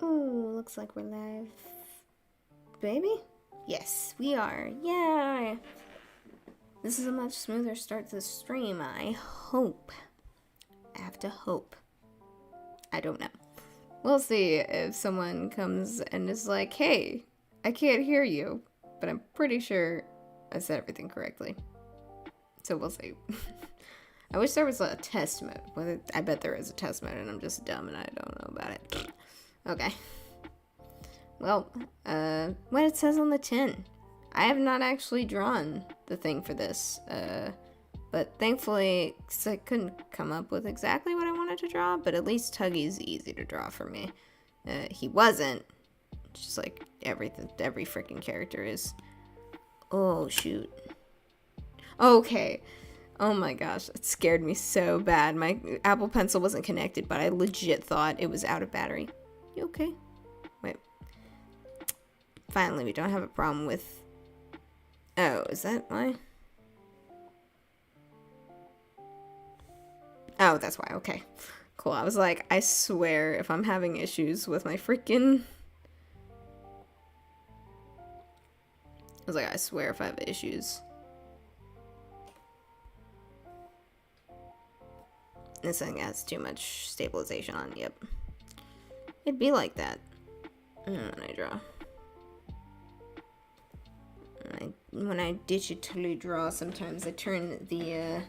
Ooh, looks like we're live. Baby? Yes, we are. Yeah! This is a much smoother start to the stream, I hope. I have to hope. I don't know. We'll see if someone comes and is like, hey, I can't hear you, but I'm pretty sure I said everything correctly. So we'll see. I wish there was a test mode. Well, I bet there is a test mode and I'm just dumb and I don't know about it. Okay. Well, what it says on the tin. I have not actually drawn the thing for this, but thankfully, cause I couldn't come up with exactly what I wanted to draw, but at least Huggy's easy to draw for me. He wasn't, just like every freaking character is. Oh, shoot. Okay. Oh my gosh, it scared me so bad. My Apple Pencil wasn't connected, but I legit thought it was out of battery. You okay? Wait. Finally, we don't have a problem with... Oh, is that why? Oh, that's why. Okay. Cool. I was like, I swear, if I'm having issues with my freaking... I was like, I swear if I have issues. This thing has too much stabilization on. Yep. It'd be like that when I draw. When I digitally draw, sometimes I turn the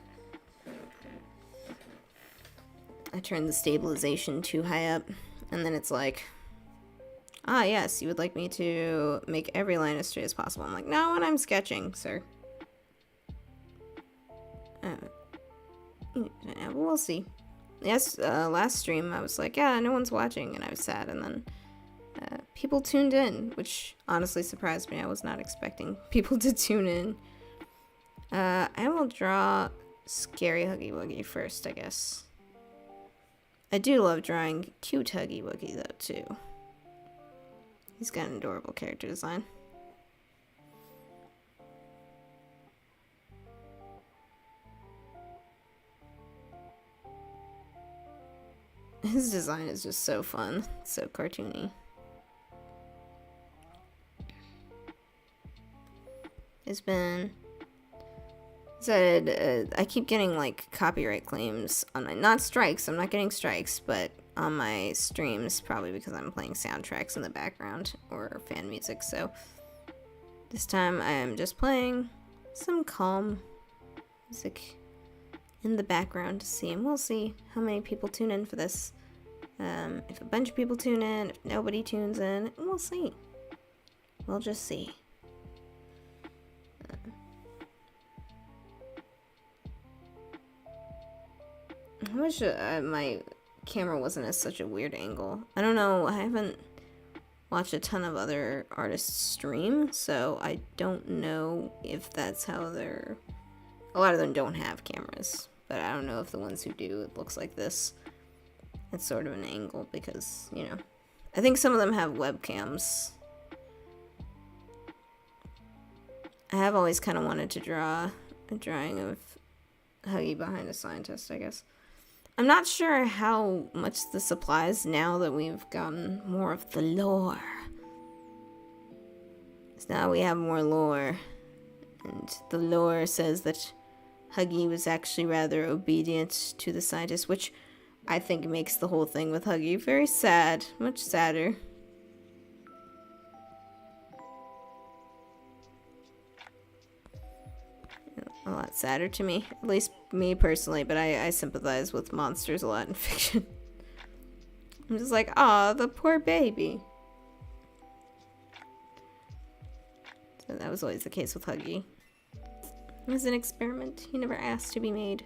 stabilization too high up, and then it's like, ah, yes, you would like me to make every line as straight as possible. I'm like, no, when I'm sketching, sir. We'll see. Yes, last stream I was like, yeah, no one's watching, and I was sad, and then people tuned in, which honestly surprised me. I was not expecting people to tune in. I will draw Scary Huggy Wuggy first, I guess. I do love drawing cute Huggy Wuggy, though, too. He's got an adorable character design. His design is just so fun. It's so cartoony. It's been said I keep getting like copyright claims on my, not strikes, I'm not getting strikes, but on my streams, probably because I'm playing soundtracks in the background or fan music. So this time I am just playing some calm music in the background to see, and we'll see how many people tune in for this. If a bunch of people tune in, if nobody tunes in, we'll see. We'll just see. I wish my camera wasn't at such a weird angle. I don't know, I haven't watched a ton of other artists stream, so I don't know if that's how they're... A lot of them don't have cameras, but I don't know if the ones who do, it looks like this. It's sort of an angle because, you know, I think some of them have webcams. I have always kind of wanted to draw a drawing of Huggy behind a scientist, I guess. I'm not sure how much this applies now that we've gotten more of the lore. So now we have more lore. And the lore says that Huggy was actually rather obedient to the scientist, which I think makes the whole thing with Huggy very sad. Much sadder. A lot sadder to me, at least me personally, but I sympathize with monsters a lot in fiction. I'm just like, aw, the poor baby. So that was always the case with Huggy. It was an experiment. He never asked to be made.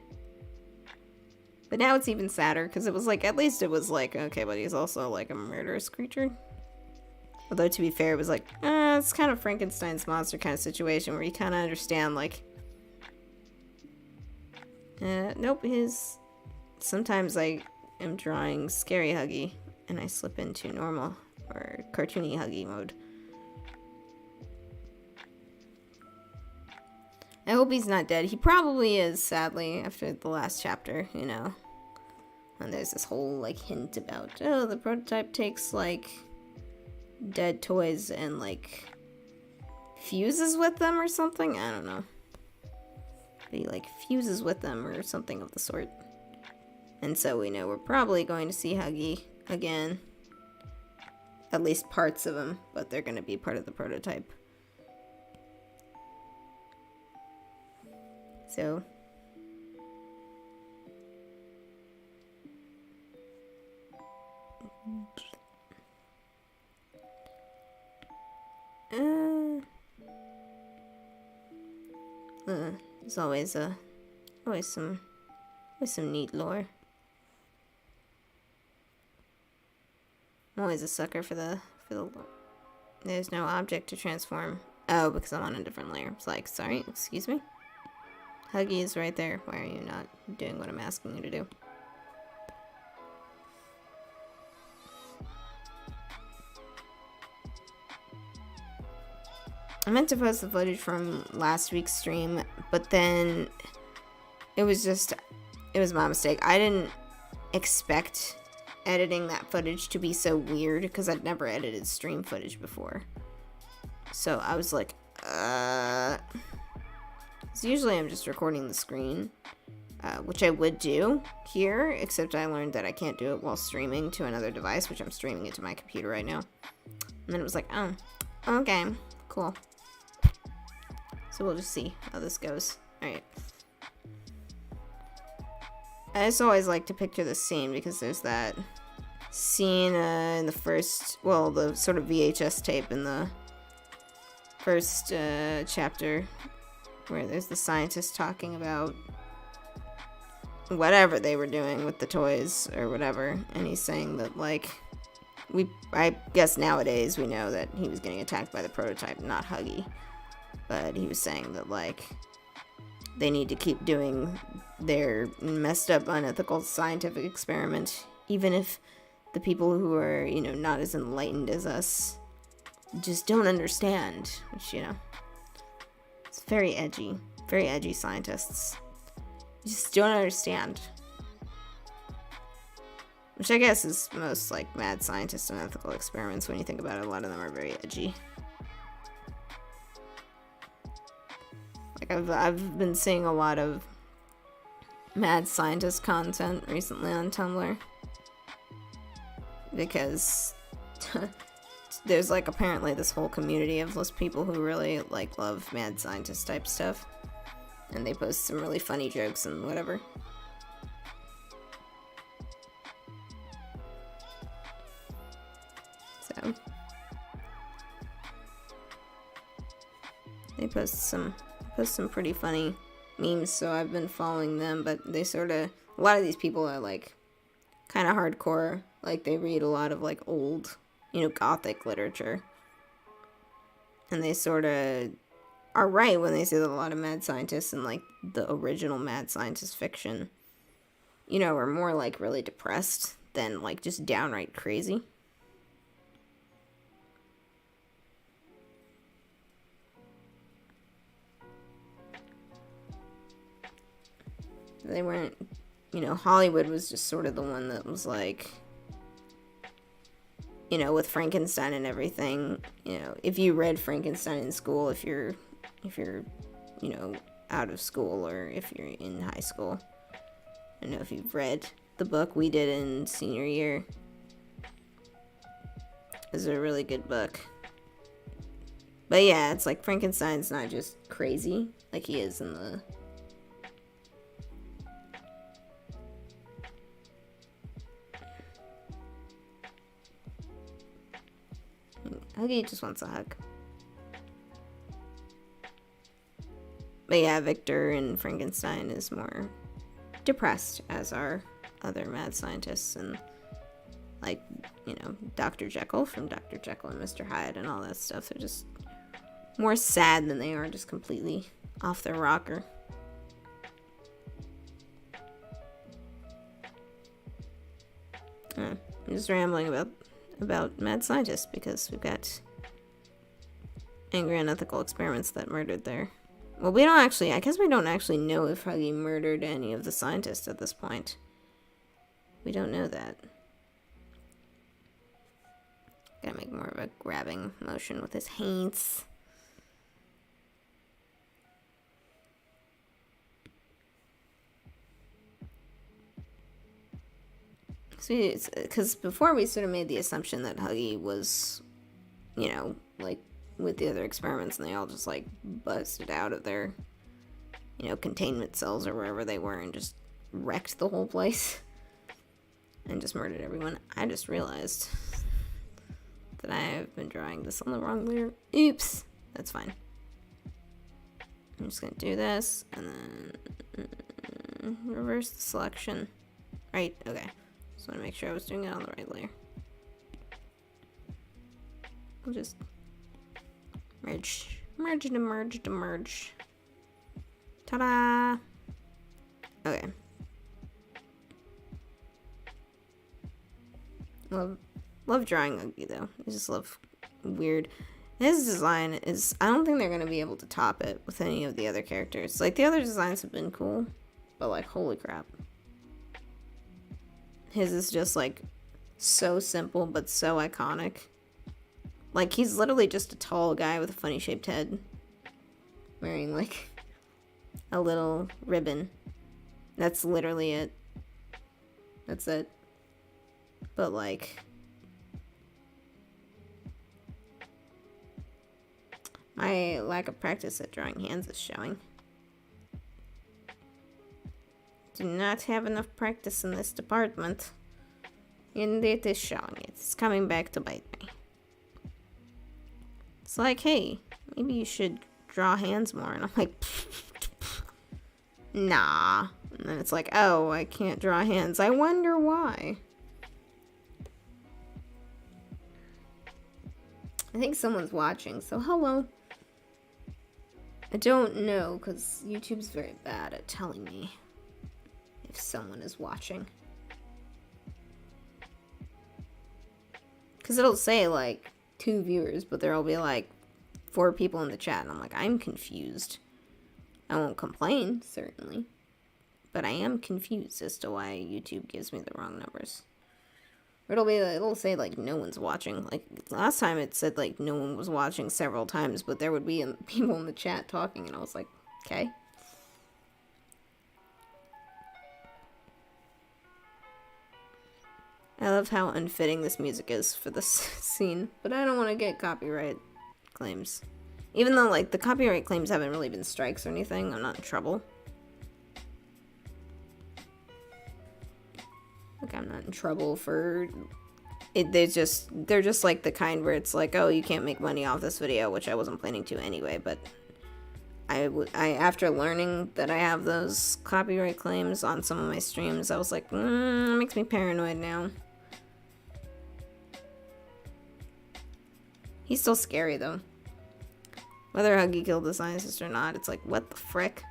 But now it's even sadder, because it was like, at least it was like, okay, but he's also like a murderous creature. Although, to be fair, it was like, it's kind of Frankenstein's monster kind of situation where you kind of understand, like, nope, sometimes I am drawing Scary Huggy, and I slip into normal, or cartoony Huggy mode. I hope he's not dead. He probably is, sadly, after the last chapter, you know. And there's this whole, like, hint about, oh, the prototype takes, like, dead toys and, like, fuses with them or something? I don't know. He, like, fuses with them or something of the sort. And so we know we're probably going to see Huggy again. At least parts of him, but they're going to be part of the prototype. So... there's always some neat lore. I'm always a sucker for the lore. There's no object to transform. Oh, because I'm on a different layer. It's like, sorry, excuse me? Huggy is right there. Why are you not doing what I'm asking you to do? I meant to post the footage from last week's stream, but then it was my mistake. I didn't expect editing that footage to be so weird because I'd never edited stream footage before. So I was like, so usually I'm just recording the screen, which I would do here, except I learned that I can't do it while streaming to another device, which I'm streaming it to my computer right now. And then it was like, oh, okay, cool. So we'll just see how this goes. Alright. I just always like to picture the scene because there's that scene in the first, well, the sort of VHS tape in the first chapter where there's the scientist talking about whatever they were doing with the toys or whatever, and he's saying that, like, I guess nowadays we know that he was getting attacked by the prototype, not Huggy. But he was saying that, like, they need to keep doing their messed up, unethical scientific experiment, even if the people who are, you know, not as enlightened as us just don't understand. Which, you know, it's very edgy scientists. You just don't understand. Which I guess is most, like, mad scientist unethical experiments. When you think about it, a lot of them are very edgy. Like, I've been seeing a lot of mad scientist content recently on Tumblr. Because there's, like, apparently this whole community of those people who really, like, love mad scientist type stuff. And they post some really funny jokes and whatever. So they post some pretty funny memes, so I've been following them, but they sort of, a lot of these people are, like, kind of hardcore. Like, they read a lot of, like, old, you know, gothic literature. And they sort of are right when they say that a lot of mad scientists and, like, the original mad scientist fiction, you know, are more, like, really depressed than, like, just downright crazy. They weren't, you know, Hollywood was just sort of the one that was like, you know, with Frankenstein and everything, you know, if you read Frankenstein in school, if you're, you know, out of school or if you're in high school, I don't know if you've read the book we did in senior year. It's a really good book. But yeah, it's like Frankenstein's not just crazy like he is in the... Huggy just wants a hug. But yeah, Victor in Frankenstein is more depressed, as are other mad scientists, and, like, you know, Dr. Jekyll from Dr. Jekyll and Mr. Hyde and all that stuff. They're just more sad than they are just completely off their rocker. I'm just rambling about mad scientists because we've got angry unethical experiments that murdered their... Well, I guess we don't actually know if Huggy murdered any of the scientists at this point. We don't know that. Gotta make more of a grabbing motion with his hands. Because before we sort of made the assumption that Huggy was, you know, like with the other experiments, and they all just like busted out of their, you know, containment cells or wherever they were and just wrecked the whole place and just murdered everyone. I just realized that I've been drawing this on the wrong layer. Oops. That's fine. I'm just gonna do this and then reverse the selection. Right, okay. Just want to make sure I was doing it on the right layer. I'll just merge to merge to merge. Ta-da! Okay. Love drawing Wuggy though. I just love weird. His design is, I don't think they're gonna be able to top it with any of the other characters. Like the other designs have been cool, but like holy crap. His is just like so simple but so iconic. Like he's literally just a tall guy with a funny shaped head wearing like a little ribbon. That's literally it. That's it. But like my lack of practice at drawing hands is showing. Do not have enough practice in this department. And it is showing. It's coming back to bite me. It's like, hey, maybe you should draw hands more. And I'm like, nah. And then it's like, oh, I can't draw hands. I wonder why. I think someone's watching, so hello. I don't know, because YouTube's very bad at telling me if someone is watching. Because it'll say, like, 2 viewers, but there'll be, like, 4 people in the chat, and I'm like, I'm confused. I won't complain, certainly. But I am confused as to why YouTube gives me the wrong numbers. Or it'll say, like, no one's watching. Like, last time it said, like, no one was watching several times, but there would be people in the chat talking, and I was like, okay. I love how unfitting this music is for this scene, but I don't want to get copyright claims. Even though, like, the copyright claims haven't really been strikes or anything, I'm not in trouble. Like, I'm not in trouble for it. They're just like the kind where it's like, oh, you can't make money off this video, which I wasn't planning to anyway, but I after learning that I have those copyright claims on some of my streams, I was like, it makes me paranoid now. He's still scary, though. Whether Huggy killed the scientist or not, it's like, what the frick?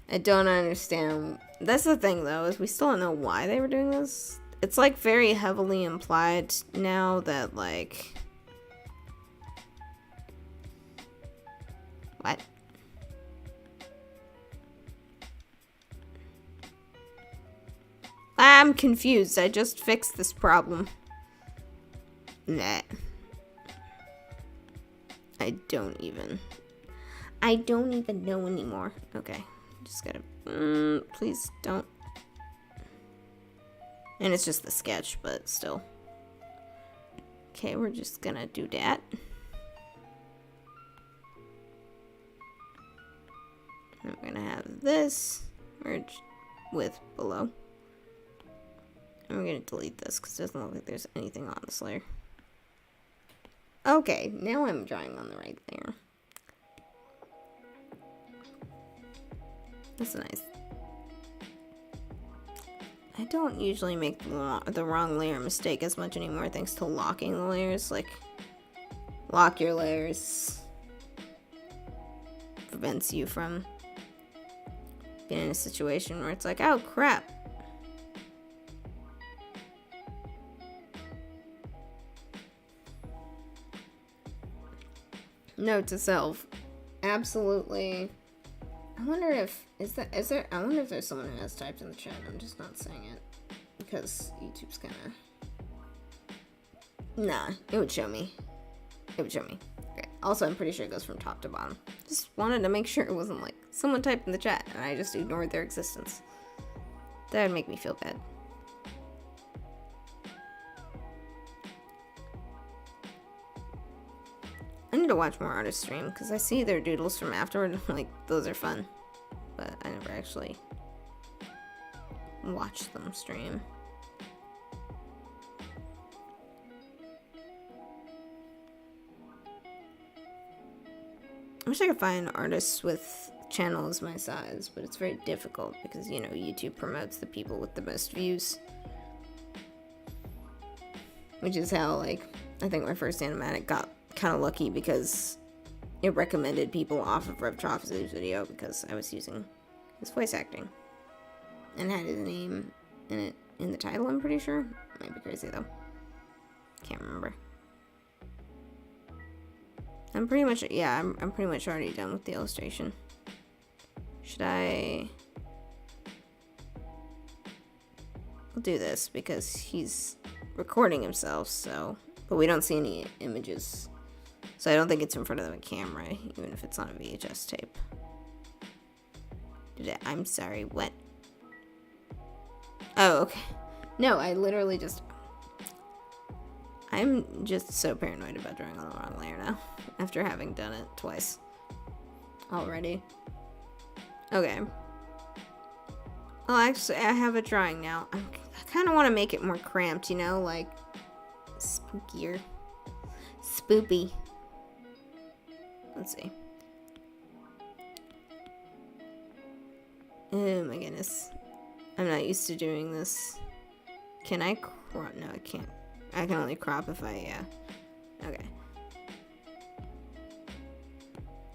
I don't understand. That's the thing, though, is we still don't know why they were doing this. It's, like, very heavily implied now that, like... What? I'm confused. I just fixed this problem. Nah. I don't even know anymore. Okay. Just gotta, please don't. And it's just the sketch, but still. Okay, we're just gonna do that. And we're gonna have this merge with below. And we're gonna delete this because it doesn't look like there's anything on this layer. Okay, now I'm drawing on the right layer. That's nice. I don't usually make the wrong layer mistake as much anymore thanks to locking the layers. Like, lock your layers. Prevents you from being in a situation where it's like, oh crap. Note to self. Absolutely. I wonder if I wonder if there's someone who has typed in the chat. I'm just not saying it because YouTube's kind of Nah, it would show me. It would show me. Okay. Also, I'm pretty sure it goes from top to bottom. Just wanted to make sure it wasn't like someone typed in the chat and I just ignored their existence. That would make me feel bad. I need to watch more artists stream because I see their doodles from afterward. Like, those are fun. But I never actually watch them stream. I wish I could find artists with channels my size, but it's very difficult because, you know, YouTube promotes the people with the most views. Which is how, like, I think my first animatic got kind of lucky because it recommended people off of Rev Trophy's video because I was using his voice acting. And had his name in it, in the title, I'm pretty sure. Might be crazy, though. Can't remember. I'm pretty much, yeah, I'm pretty much already done with the illustration. Should I... I'll do this because he's recording himself, so... But we don't see any images. So I don't think it's in front of the camera, even if it's on a VHS tape. I'm sorry, what? Oh, okay. No, I literally just... I'm just so paranoid about drawing on the wrong layer now, after having done it twice already. Okay. Well, actually, I have a drawing now. I kind of want to make it more cramped, you know, like spookier. Spoopy. Let's see. Oh my goodness. I'm not used to doing this. Can I crop? No, I can't. I can only crop if I, yeah. Okay.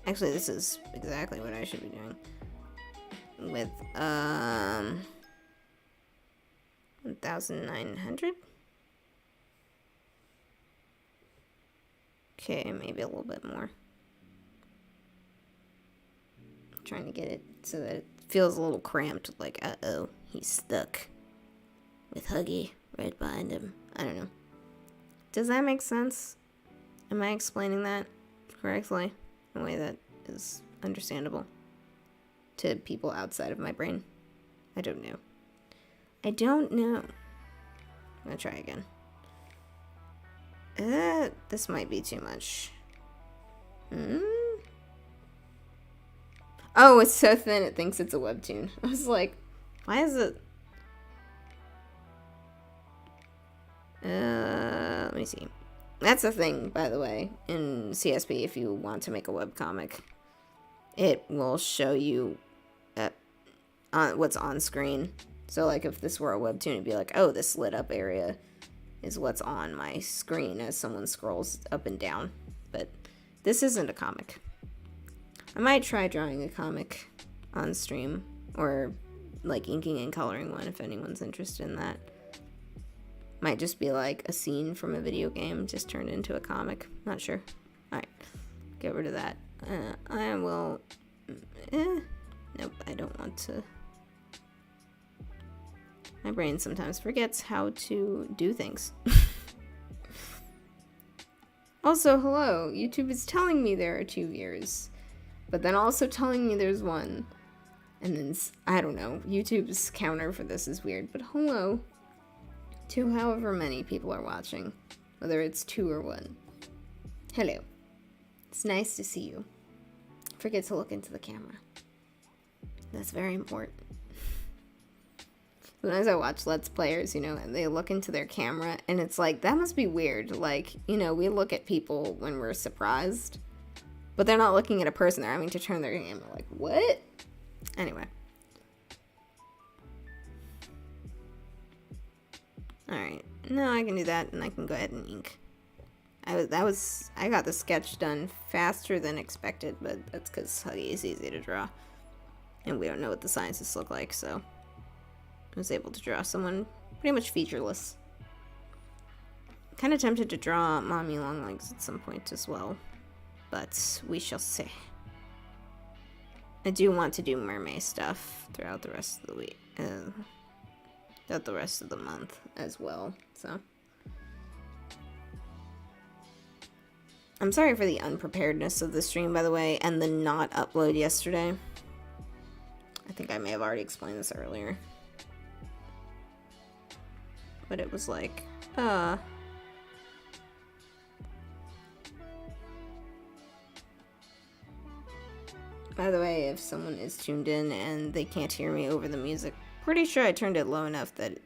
Actually, this is exactly what I should be doing. With, 1,900? Okay, maybe a little bit more. I'm trying to get it so that it feels a little cramped, like, uh-oh, he's stuck. With Huggy right behind him. I don't know. Does that make sense? Am I explaining that correctly? In a way that is understandable to people outside of my brain? I don't know. I don't know. I'm gonna try again. This might be too much. Oh, it's so thin it thinks it's a webtoon. I was like, why is it... let me see. That's a thing, by the way, in CSP. If you want to make a webcomic, it will show you what's on screen. So, like, if this were a webtoon, it'd be like, oh, this lit up area is what's on my screen as someone scrolls up and down. But this isn't a comic. I might try drawing a comic on stream, or, like, inking and coloring one if anyone's interested in that. Might just be like a scene from a video game just turned into a comic. Not sure. Alright. Get rid of that. I will... Nope, I don't want to... My brain sometimes forgets how to do things. Also, hello. YouTube is telling me there are 2 viewers. But then also telling me there's 1. And then, I don't know. YouTube's counter for this is weird. But hello. To however many people are watching, whether it's 2 or 1. Hello. It's nice to see you. Forget to look into the camera. That's very important. Sometimes I watch Let's Players, you know, and they look into their camera, and it's like, that must be weird. Like, you know, we look at people when we're surprised, but they're not looking at a person. They're having to turn their camera. Like, what? Anyway. Alright, no, I can do that, and I can go ahead and ink. I got the sketch done faster than expected, but that's because Huggy is easy to draw. And we don't know what the scientists look like, so I was able to draw someone pretty much featureless. Kind of tempted to draw Mommy Longlegs at some point as well, but we shall see. I do want to do mermaid stuff throughout the rest of the week. Throughout the rest of the month as well, so. I'm sorry for the unpreparedness of the stream, by the way, and the not upload yesterday. I think I may have already explained this earlier. But it was like, by the way, if someone is tuned in and they can't hear me over the music, pretty sure I turned it low enough that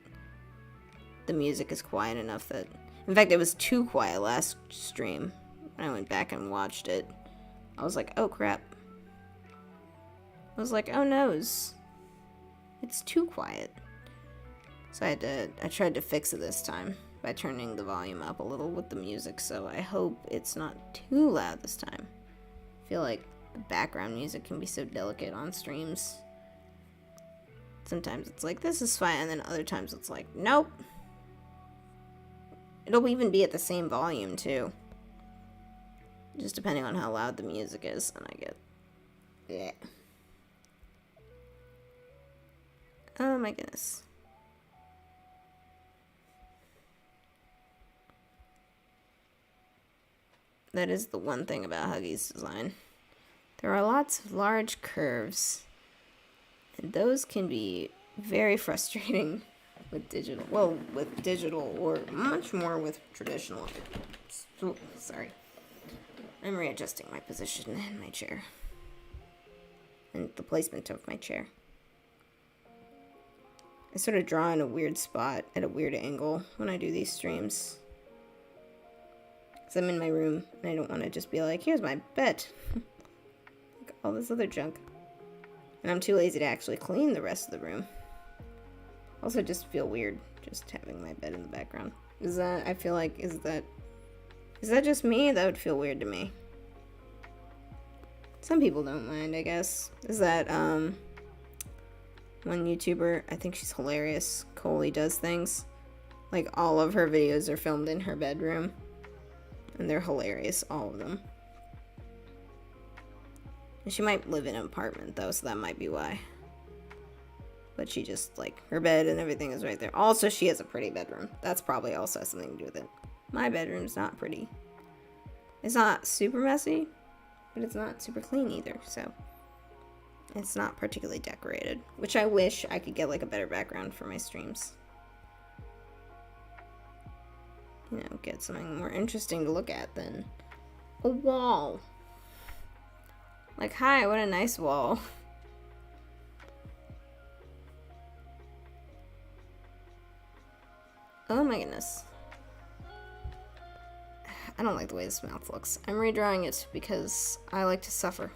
the music is quiet enough that... In fact, it was too quiet last stream. When I went back and watched it, I was like, oh crap. I was like, oh noes. It's too quiet. So I tried to fix it this time by turning the volume up a little with the music, so I hope it's not too loud this time. I feel like the background music can be so delicate on streams. Sometimes it's like, this is fine, and then other times it's like, nope. It'll even be at the same volume, too. Just depending on how loud the music is, and I get... yeah. Oh my goodness. That is the one thing about Huggy's design. There are lots of large curves, and those can be very frustrating with digital. Well, with digital, or much more with traditional. Oh, sorry. I'm readjusting my position in my chair. And the placement of my chair. I sort of draw in a weird spot at a weird angle when I do these streams. Because I'm in my room, and I don't want to just be like, here's my bed. Like all this other junk. And I'm too lazy to actually clean the rest of the room. Also just feel weird just having my bed in the background. Is that, I feel like, is that just me? That would feel weird to me. Some people don't mind, I guess. Is that, one YouTuber, I think she's hilarious, Coley Does Things. Like, all of her videos are filmed in her bedroom. And they're hilarious, all of them. And she might live in an apartment, though, so that might be why. But she just, like, her bed and everything is right there. Also, she has a pretty bedroom. That's probably also has something to do with it. My bedroom's not pretty. It's not super messy, but it's not super clean either, so... it's not particularly decorated, which I wish I could get, like, a better background for my streams. You know, get something more interesting to look at than a wall. Like, hi, what a nice wall. Oh my goodness. I don't like the way this mouth looks. I'm redrawing it because I like to suffer.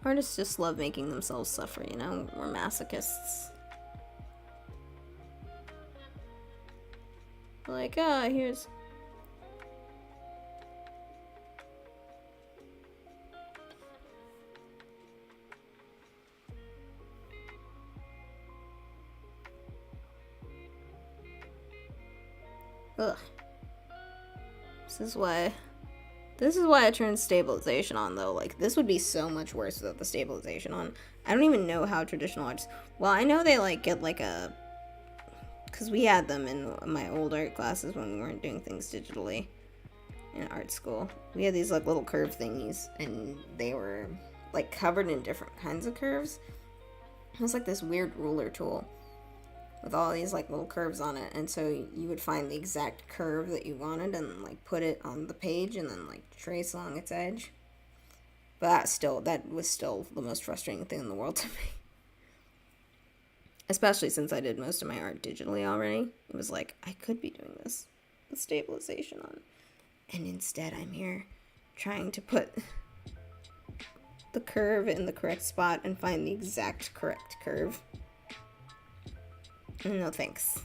Artists just love making themselves suffer, you know? We're masochists. Like, here's... ugh. This is why I turned stabilization on, though. Like, this would be so much worse without the stabilization on. I don't even know how traditional artists... well, I know they, like, get, like, a... because we had them in my old art classes when we weren't doing things digitally in art school. We had these, like, little curve thingies, and they were, like, covered in different kinds of curves. It was, like, this weird ruler tool with all these, like, little curves on it, and so you would find the exact curve that you wanted and, like, put it on the page and then, like, trace along its edge. But that was still the most frustrating thing in the world to me. Especially since I did most of my art digitally already. It was like, I could be doing this with stabilization on. And instead I'm here trying to put the curve in the correct spot and find the exact correct curve. No thanks.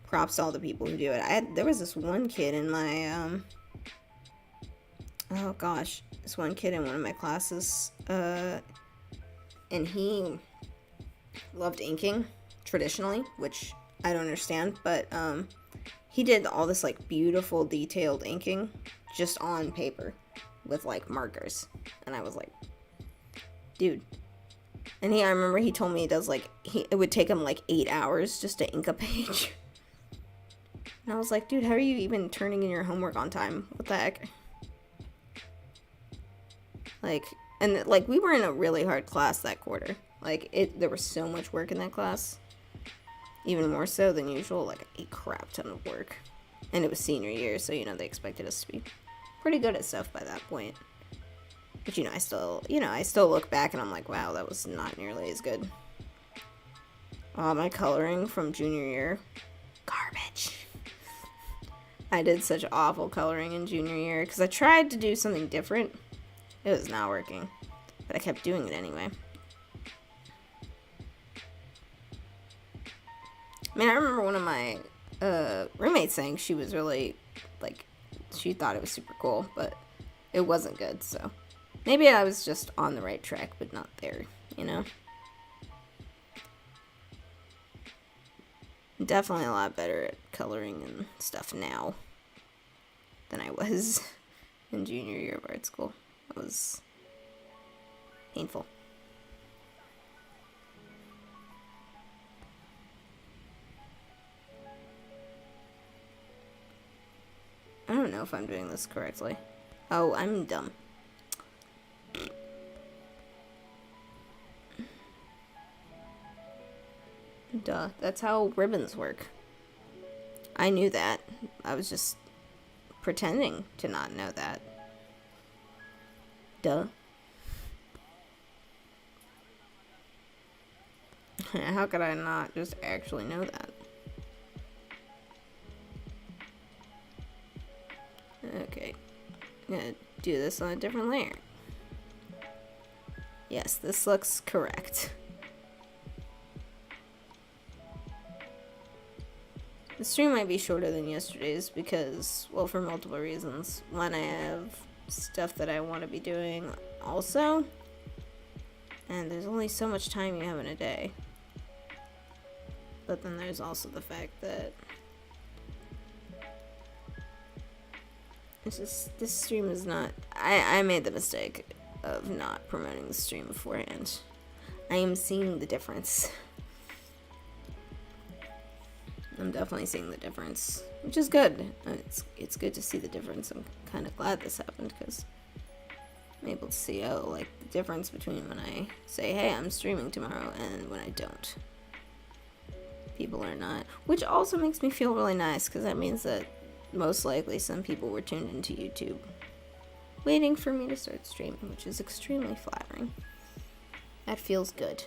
Props to all the people who do it. There was this one kid in my, oh gosh. This one kid in one of my classes, and he loved inking, traditionally, which I don't understand, but, he did all this, like, beautiful, detailed inking just on paper with, like, markers. And I was like, dude, And I remember he told me it would take him like 8 hours just to ink a page. And I was like, dude, how are you even turning in your homework on time? What the heck? Like, and like, we were in a really hard class that quarter. Like, there was so much work in that class. Even more so than usual, like a crap ton of work. And it was senior year, so, they expected us to be pretty good at stuff by that point. But, I still look back and I'm like, wow, that was not nearly as good. My coloring from junior year, garbage. I did such awful coloring in junior year because I tried to do something different. It was not working, but I kept doing it anyway. I mean, I remember one of my roommates saying she was really, she thought it was super cool, but it wasn't good, so maybe I was just on the right track, but not there, I'm definitely a lot better at coloring and stuff now than I was in junior year of art school. It was painful. I don't know if I'm doing this correctly. Oh, I'm dumb. Duh, that's how ribbons work. I knew that. I was just pretending to not know that. Duh. How could I not just actually know that? Okay. I'm gonna do this on a different layer. Yes, this looks correct. The stream might be shorter than yesterday's because, well, for multiple reasons. One, I have stuff that I want to be doing also. And there's only so much time you have in a day. But then there's also the fact that this stream is not... I made the mistake of not promoting the stream beforehand. I am seeing the difference. I'm definitely seeing the difference, which is good. It's good to see the difference. I'm kind of glad this happened because I'm able to see, the difference between when I say, hey, I'm streaming tomorrow, and when I don't. People are not. Which also makes me feel really nice, because that means that most likely some people were tuned into YouTube waiting for me to start streaming, which is extremely flattering. That feels good.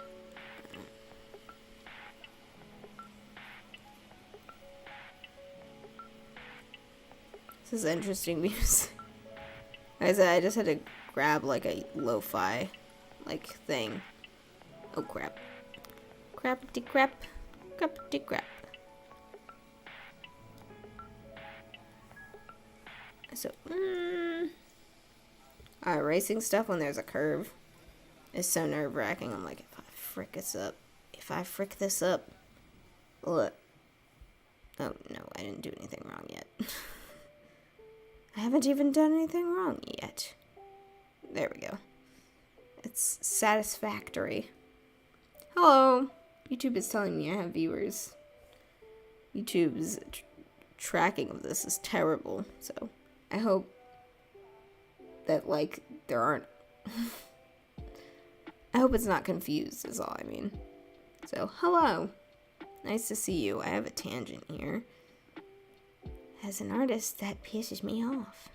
This is interesting because I just had to grab a lo-fi thing. Oh crap. Crappity crap. Crappity crap. So, racing stuff when there's a curve is so nerve-wracking. I'm like, if I frick this up, look. Oh, no, I didn't do anything wrong yet. I haven't even done anything wrong yet. There we go. It's satisfactory. Hello. YouTube is telling me I have viewers. YouTube's tracking of this is terrible, so I hope that, there aren't... I hope it's not confused, is all I mean. So, hello. Nice to see you. I have a tangent here. As an artist, that pisses me off.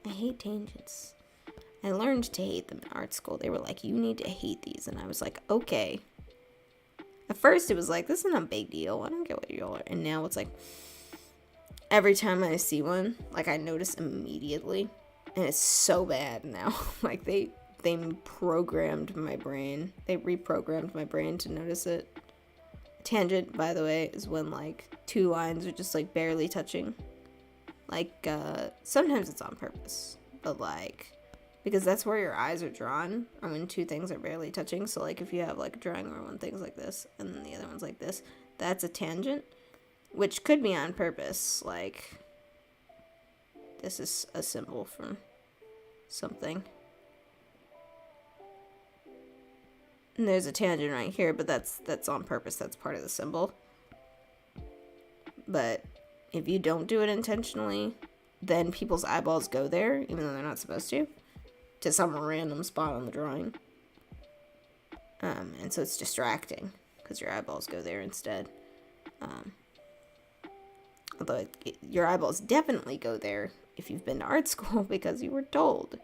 I hate tangents. I learned to hate them in art school. They were like, you need to hate these. And I was like, okay. At first, it was like, this isn't a big deal. I don't get what you all are. And now it's like, every time I see one, I notice immediately. And it's so bad now. They programmed my brain. They reprogrammed my brain to notice it. Tangent, by the way, is when, two lines are just, barely touching. Sometimes it's on purpose. But, because that's where your eyes are drawn, or when two things are barely touching. So, if you have, a drawing where one thing's like this, and then the other one's like this, that's a tangent, which could be on purpose. This is a symbol from something. And there's a tangent right here, but that's on purpose. That's part of the symbol. But if you don't do it intentionally, then people's eyeballs go there, even though they're not supposed to some random spot on the drawing. And so it's distracting because your eyeballs go there instead. Although your eyeballs definitely go there if you've been to art school because you were told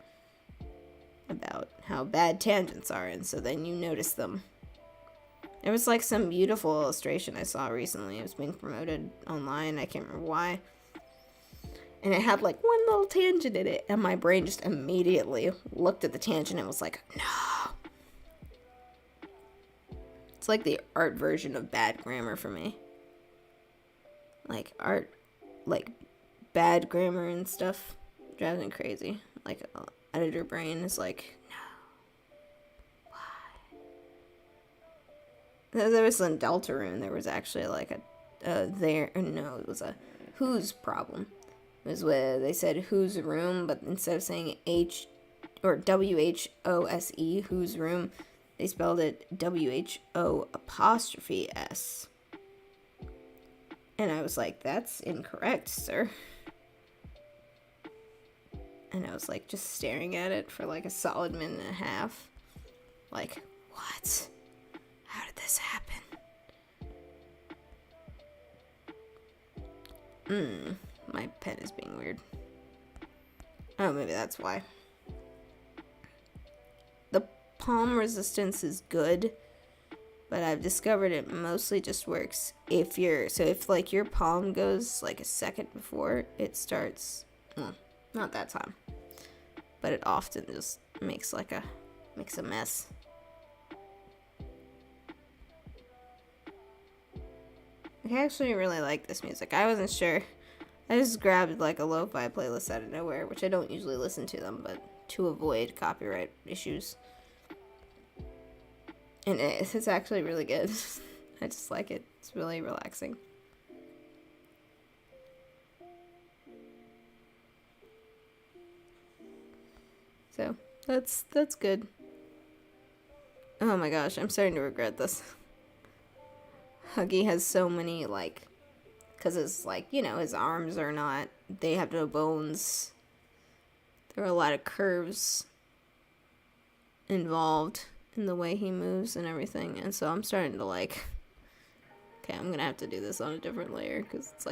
about how bad tangents are, and so then you notice them. There was like some beautiful illustration I saw recently. It was being promoted online. I can't remember why. And it had like one little tangent in it, and my brain just immediately looked at the tangent and was like, no. It's like the art version of bad grammar for me. Like art, like bad grammar and stuff drives me crazy. Like editor brain is like, no, why? There was in Deltarune, there was actually like it was a whose problem. It was where they said whose room, but instead of saying H or WHOSE, whose room, they spelled it WHO''S. And I was like, that's incorrect, sir. And I was like, just staring at it for like a solid minute and a half. Like, what? How did this happen? My pen is being weird. Oh, maybe that's why. The palm resistance is good, but I've discovered it mostly just works if like your palm goes like a second before it starts. Not that time, but it often just makes a mess. I actually really like this music. I wasn't sure. I just grabbed like a lo-fi playlist out of nowhere, which I don't usually listen to them, but to avoid copyright issues. And it's actually really good. I just like it. It's really relaxing. So that's good. Oh my gosh, I'm starting to regret this. Huggy has so many because it's his arms are not, they have no bones. There are a lot of curves involved in the way he moves and everything, and so I'm starting to okay, I'm gonna have to do this on a different layer because it's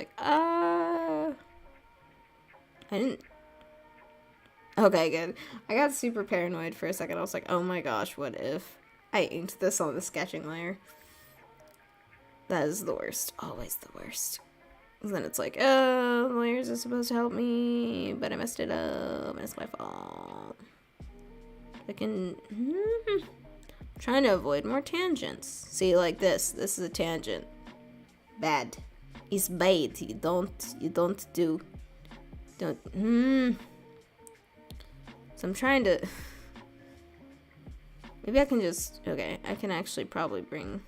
okay, good. I got super paranoid for a second. I was like, oh my gosh, what if I inked this on the sketching layer? That is the worst. Always the worst. And then it's like, oh, layers are supposed to help me, but I messed it up, and it's my fault. I'm trying to avoid more tangents. See, like this. This is a tangent. Bad. It's bad. You don't do. So I'm trying to. Maybe I can just. Okay, I can actually probably bring.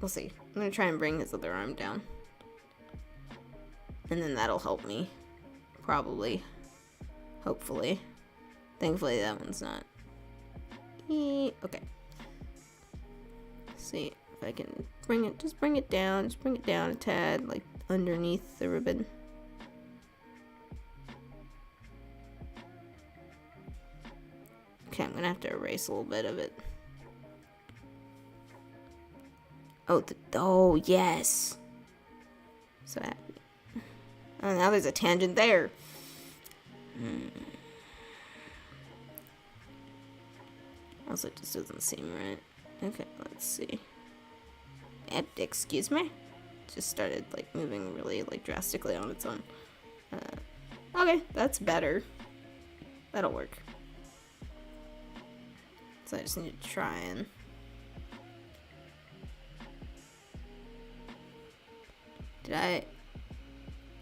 We'll see. I'm gonna try and bring his other arm down. And then that'll help me. Probably. Hopefully. Thankfully that one's not. Okay. Let's see if I can bring it. Just bring it down a tad, like underneath the ribbon. Okay, I'm gonna have to erase a little bit of it. Oh, yes. So happy. Oh, now there's a tangent there. Also, it just doesn't seem right. Okay, let's see. Excuse me? Just started, moving really, drastically on its own. Okay, that's better. That'll work. So I just need to try and...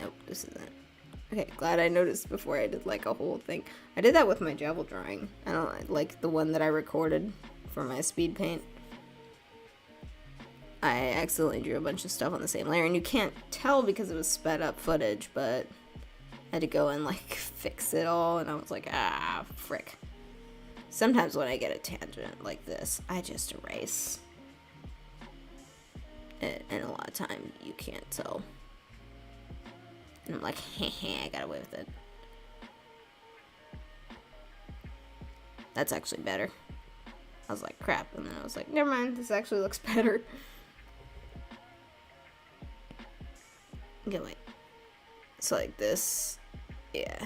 Nope, this isn't. Okay, glad I noticed before I did a whole thing. I did that with my Jevil drawing. I don't like the one that I recorded for my speed paint. I accidentally drew a bunch of stuff on the same layer, and you can't tell because it was sped up footage, but I had to go and fix it all, and I was like, frick. Sometimes when I get a tangent like this, I just erase. And a lot of time you can't tell. And I'm like, I got away with it. That's actually better. I was like, crap. And then I was like, never mind, this actually looks better. Okay, wait. So like this, yeah.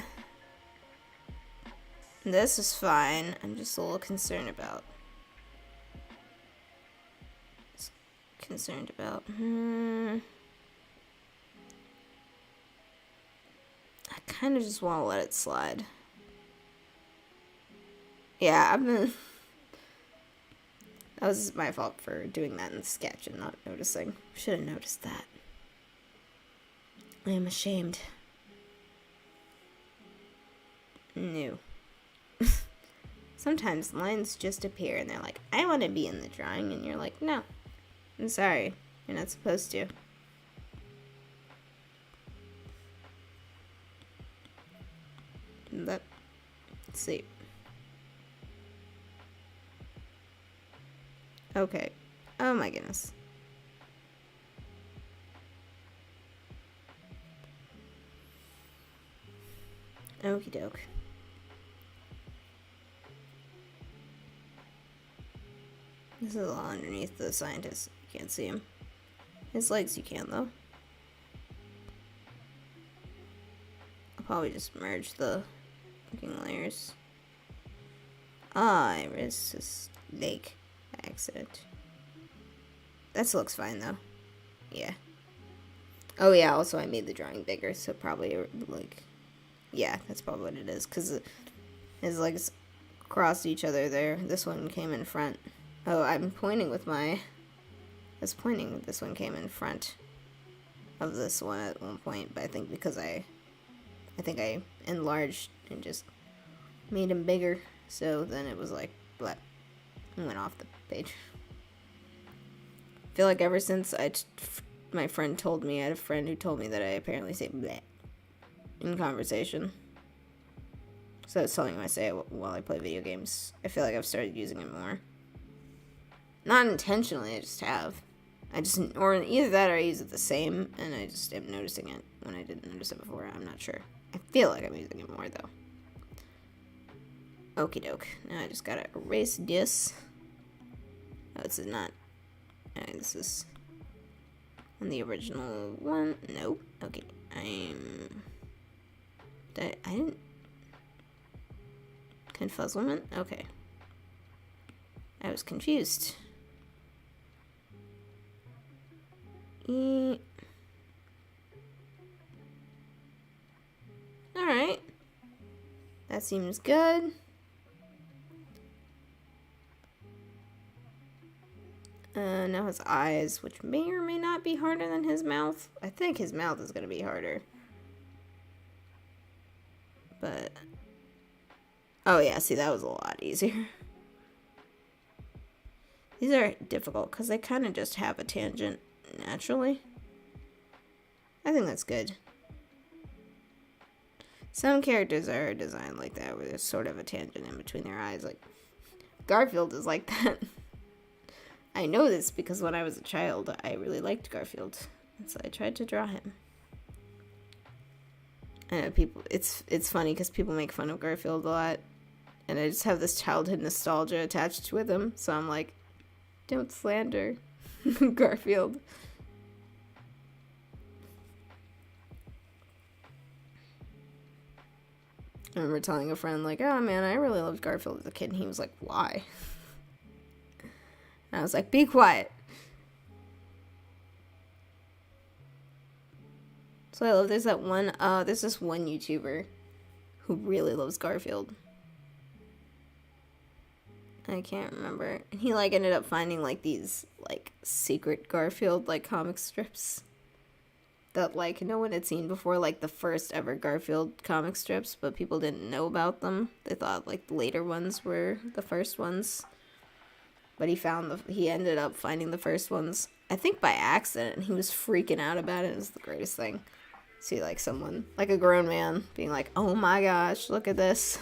This is fine. I'm just a little concerned about. I kind of just want to let it slide. Yeah, that was my fault for doing that in the sketch and not noticing. Should have noticed that. I am ashamed. No. Sometimes lines just appear and they're like, I want to be in the drawing, and you're like, no, I'm sorry, you're not supposed to. Let's see. Okay. Oh my goodness. Okie doke. This is all underneath the scientist. You can't see him. His legs you can, though. I'll probably just merge the looking layers. I risked his leg by accident. That looks fine, though. Yeah. Oh, yeah, also I made the drawing bigger, so probably, like... Yeah, that's probably what it is, because his legs crossed each other there. This one came in front. Oh, I'm pointing with my... I was pointing, this one came in front of this one at one point, but I think because I think I enlarged and just made him bigger, so then it was like, blah, and went off the page. I feel like ever since my friend told me, I had a friend who told me that I apparently say bleh in conversation. So it's telling him I say it while I play video games. I feel like I've started using it more. Not intentionally, I just have. Or either that or I use it the same, and I just am noticing it when I didn't notice it before. I'm not sure. I feel like I'm using it more, though. Okie doke. Now I just gotta erase this. Oh, this is not. This is on the original one. Nope. Okay. I didn't. Confuzzlement? Okay. I was confused. Alright. That seems good. Now his eyes, which may or may not be harder than his mouth. I think his mouth is going to be harder. But... Oh yeah, see, that was a lot easier. These are difficult because they kind of just have a tangent naturally. I think that's good. Some characters are designed like that, where there's sort of a tangent in between their eyes. Like, Garfield is like that. I know this because when I was a child, I really liked Garfield. And so I tried to draw him. I know people, it's funny because people make fun of Garfield a lot. And I just have this childhood nostalgia attached with him. So I'm like, don't slander Garfield. I remember telling a friend, like, oh man, I really loved Garfield as a kid. And he was like, why? And I was like, be quiet. So I love, there's this one YouTuber who really loves Garfield. I can't remember. And he, like, ended up finding, like, these, like, secret Garfield, like, comic strips that, like, no one had seen before, like, the first ever Garfield comic strips, but people didn't know about them. They thought, like, the later ones were the first ones. But he ended up finding the first ones, I think by accident, and he was freaking out about it. It was the greatest thing. See, like, someone, like a grown man, being like, oh my gosh, look at this.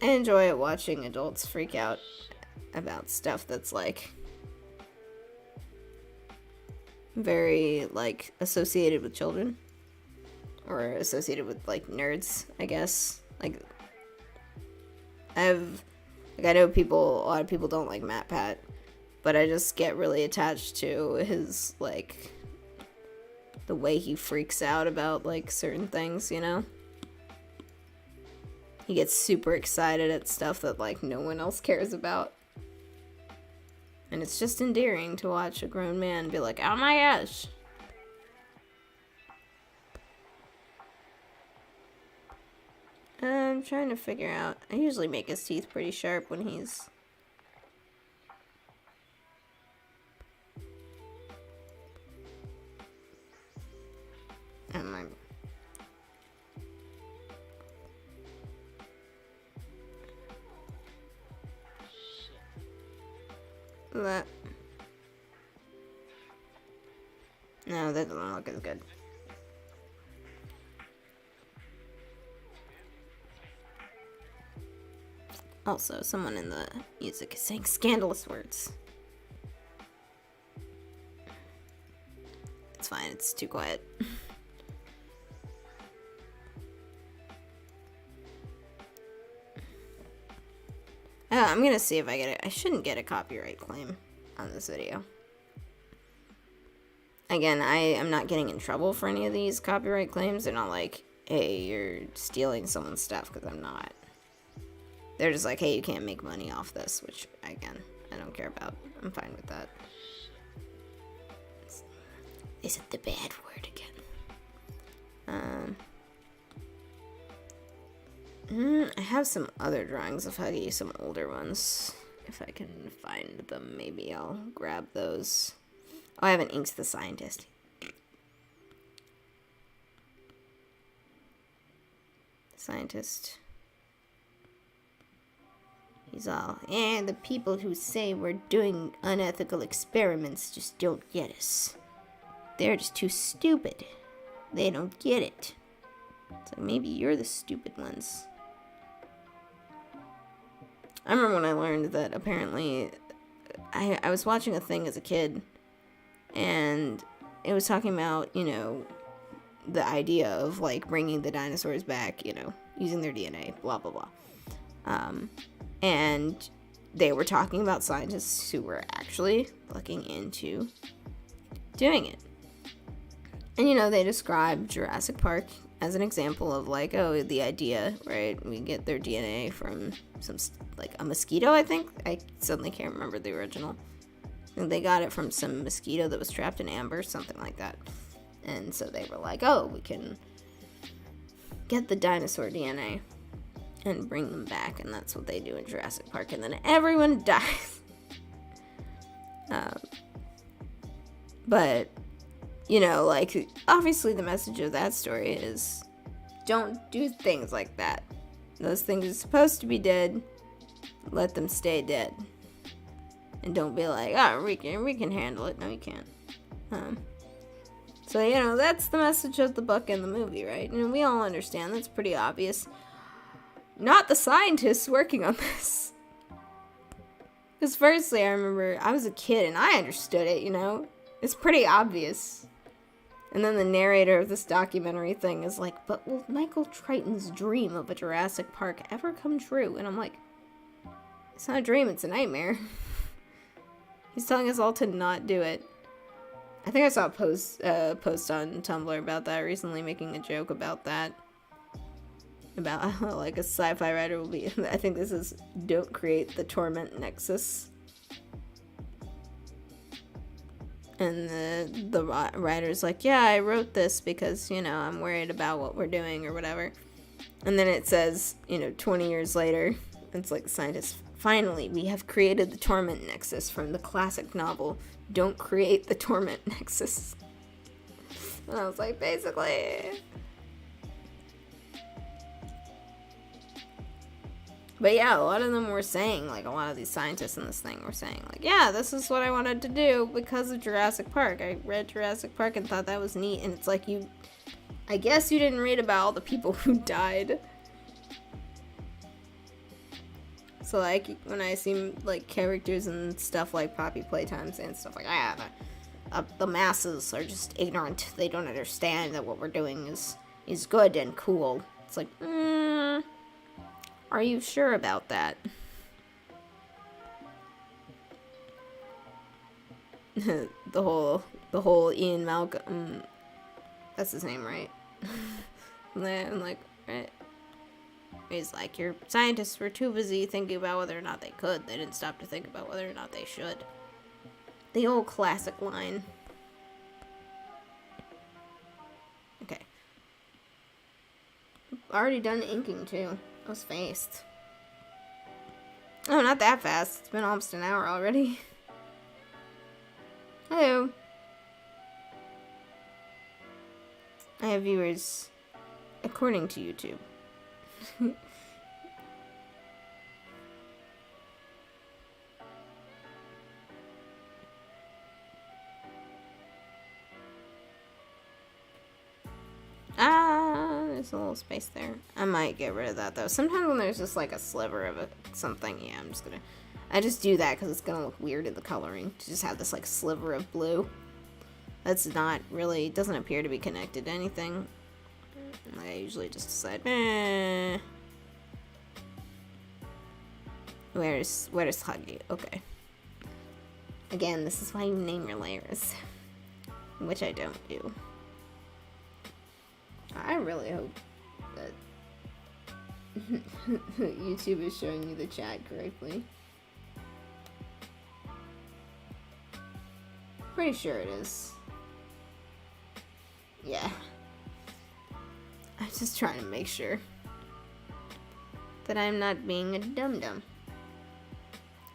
I enjoy watching adults freak out about stuff that's like very like associated with children or associated with like nerds, I guess. Like I know a lot of people don't like MatPat, but I just get really attached to his like the way he freaks out about like certain things, you know? He gets super excited at stuff that like no one else cares about. And it's just endearing to watch a grown man be like, oh my gosh. I'm trying to figure out. I usually make his teeth pretty sharp when he's... That. No, that doesn't look as good. Also, someone in the music is saying scandalous words. It's fine, it's too quiet. I'm gonna see if I get it. I shouldn't get a copyright claim on this video. Again, I am not getting in trouble for any of these copyright claims. They're not like, hey, you're stealing someone's stuff, because I'm not. They're just like, hey, you can't make money off this, which, again, I don't care about. I'm fine with that. Is it the bad word again? I have some other drawings of Huggy, some older ones. If I can find them, maybe I'll grab those. Oh, I haven't inked the scientist. Scientist. He's all, and the people who say we're doing unethical experiments just don't get us. They're just too stupid. They don't get it. So maybe you're the stupid ones. I remember when I learned that apparently I was watching a thing as a kid and it was talking about, you know, the idea of like bringing the dinosaurs back, you know, using their DNA, blah, blah, blah. And they were talking about scientists who were actually looking into doing it. And, you know, they described Jurassic Park as an example of like, oh, the idea, right? We get their DNA from some, like a mosquito, I think. I suddenly can't remember the original. I think they got it from some mosquito that was trapped in amber, something like that. And so they were like, oh, we can get the dinosaur DNA and bring them back. And that's what they do in Jurassic Park. And then everyone dies. But... you know, like, obviously the message of that story is don't do things like that. Those things are supposed to be dead. Let them stay dead. And don't be like, oh, we can handle it. No, you can't. So, you know, that's the message of the book and the movie, right? And we all understand. That's pretty obvious. Not the scientists working on this. Because firstly, I remember I was a kid and I understood it, you know? It's pretty obvious. And then the narrator of this documentary thing is like, but will Michael Triton's dream of a Jurassic Park ever come true? And I'm like, it's not a dream, it's a nightmare. He's telling us all to not do it. I think I saw a post on Tumblr about that recently, making a joke about that. About how, like, a sci-fi writer will be... I think this is, don't create the torment nexus. And the writer's like, yeah, I wrote this because, you know, I'm worried about what we're doing or whatever. And then it says, you know, 20 years later, it's like the scientists, finally, we have created the torment nexus from the classic novel, Don't Create the Torment Nexus. And I was like, basically... But yeah, a lot of them were saying, like, a lot of these scientists in this thing were saying, like, yeah, this is what I wanted to do because of Jurassic Park. I read Jurassic Park and thought that was neat. And it's like, I guess you didn't read about all the people who died. So, like, when I see, like, characters and stuff like Poppy Playtimes and stuff like that, the masses are just ignorant. They don't understand that what we're doing is good and cool. It's like, are you sure about that? the whole Ian Malcolm, that's his name, right? I'm like, right? He's like, your scientists were too busy thinking about whether or not they could. They didn't stop to think about whether or not they should. The old classic line. Okay. Already done inking, too. I was fast. Oh, not that fast. It's been almost an hour already. Hello. I have viewers according to YouTube. There's a little space there. I might get rid of that though. Sometimes when there's just like a sliver of something, yeah, I just do that because it's gonna look weird in the coloring to just have this like sliver of blue. That's not really, doesn't appear to be connected to anything. I usually just decide, Where's Huggy? Okay. Again, this is why you name your layers. Which I don't do. I really hope that YouTube is showing you the chat correctly. Pretty sure it is. Yeah. I'm just trying to make sure that I'm not being a dum-dum.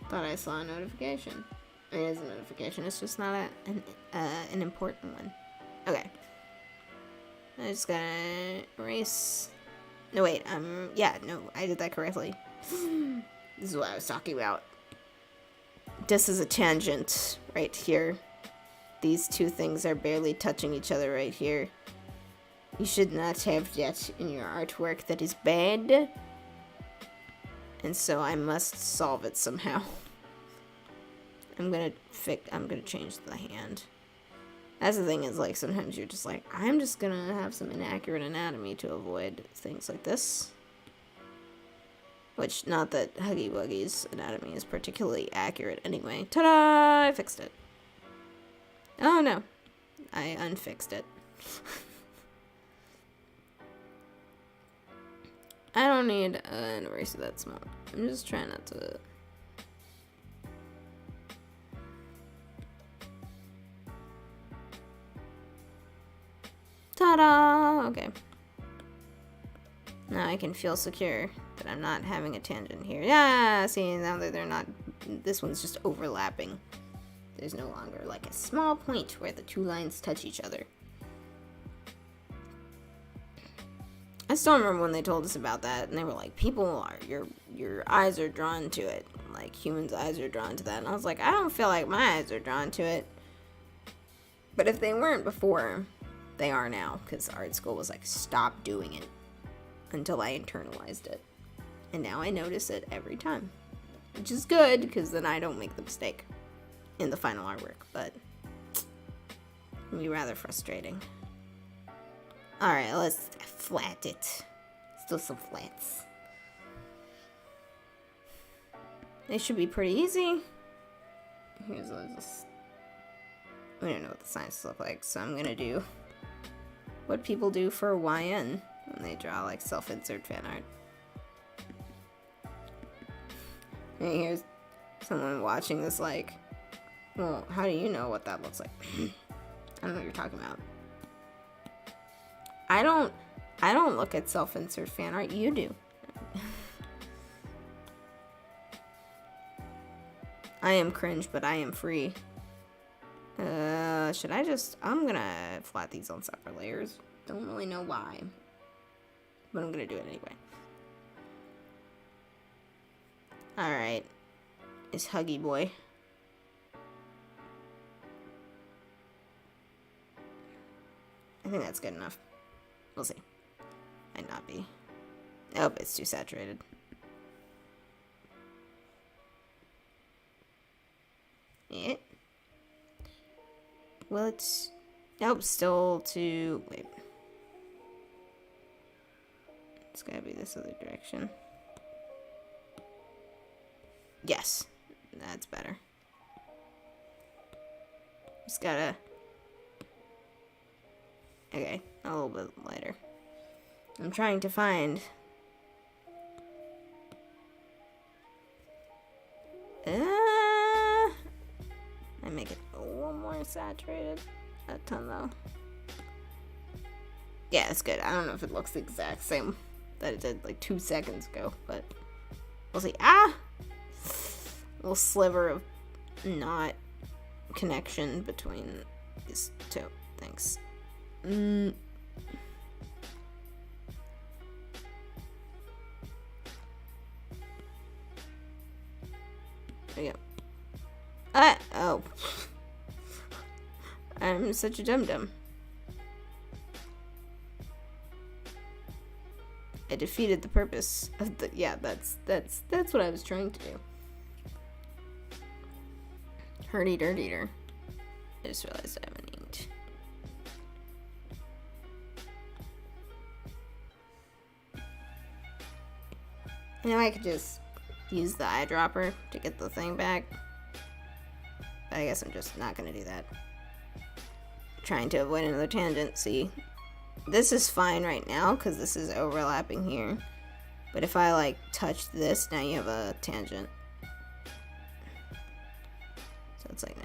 Thought I saw a notification. It is a notification, it's just not an important one. Okay. I just gotta erase. No, wait, yeah, no, I did that correctly. This is what I was talking about. This is a tangent right here. These two things are barely touching each other right here. You should not have that in your artwork. That is bad. And so I must solve it somehow. I'm gonna change the hand. That's the thing, is like sometimes you're just like, I'm just gonna have some inaccurate anatomy to avoid things like this. Which, not that Huggy Wuggy's anatomy is particularly accurate anyway. Ta-da! I fixed it. Oh no. I unfixed it. I don't need an eraser that small. I'm just trying not to... Ta-da! Okay. Now I can feel secure that I'm not having a tangent here. Yeah, see, now that they're not... This one's just overlapping. There's no longer like a small point where the two lines touch each other. I still remember when they told us about that, and they were like, people are, your eyes are drawn to it. Like, humans' eyes are drawn to that. And I was like, I don't feel like my eyes are drawn to it. But if they weren't before, they are now. Because art school was like, stop doing it. Until I internalized it. And now I notice it every time. Which is good, because then I don't make the mistake in the final artwork. But it can be rather frustrating. Alright, let's flat it. Let's do some flats. They should be pretty easy. Here's this. We don't know what the signs look like, so I'm gonna do what people do for YN when they draw like self-insert fan art. And here's someone watching this like, well, how do you know what that looks like? I don't know what you're talking about. I don't look at self-insert fan art. You do. I am cringe, but I am free. Should I just... I'm gonna flat these on separate layers. Don't really know why. But I'm gonna do it anyway. Alright. It's Huggy Boy. I think that's good enough. We'll see. Might not be. Nope, it's too saturated. it. Well, it's... Nope, still to... Wait. It's gotta be this other direction. Yes. That's better. Just gotta... Okay, a little bit lighter. I'm trying to find... I make it a little more saturated. A ton though. Yeah, it's good. I don't know if it looks the exact same that it did like 2 seconds ago, but we'll see. Ah! Little sliver of not connection between these two things. There we go. Oh. I'm such a dum-dum. I defeated the purpose of the... Yeah, that's what I was trying to do. Hurdy-durdy-dur. I just realized I haven't inked. You know, I could just use the eyedropper to get the thing back. But I guess I'm just not gonna do that. Trying to avoid another tangent. See, this is fine right now because this is overlapping here. But if I like touch this, now you have a tangent. So it's like,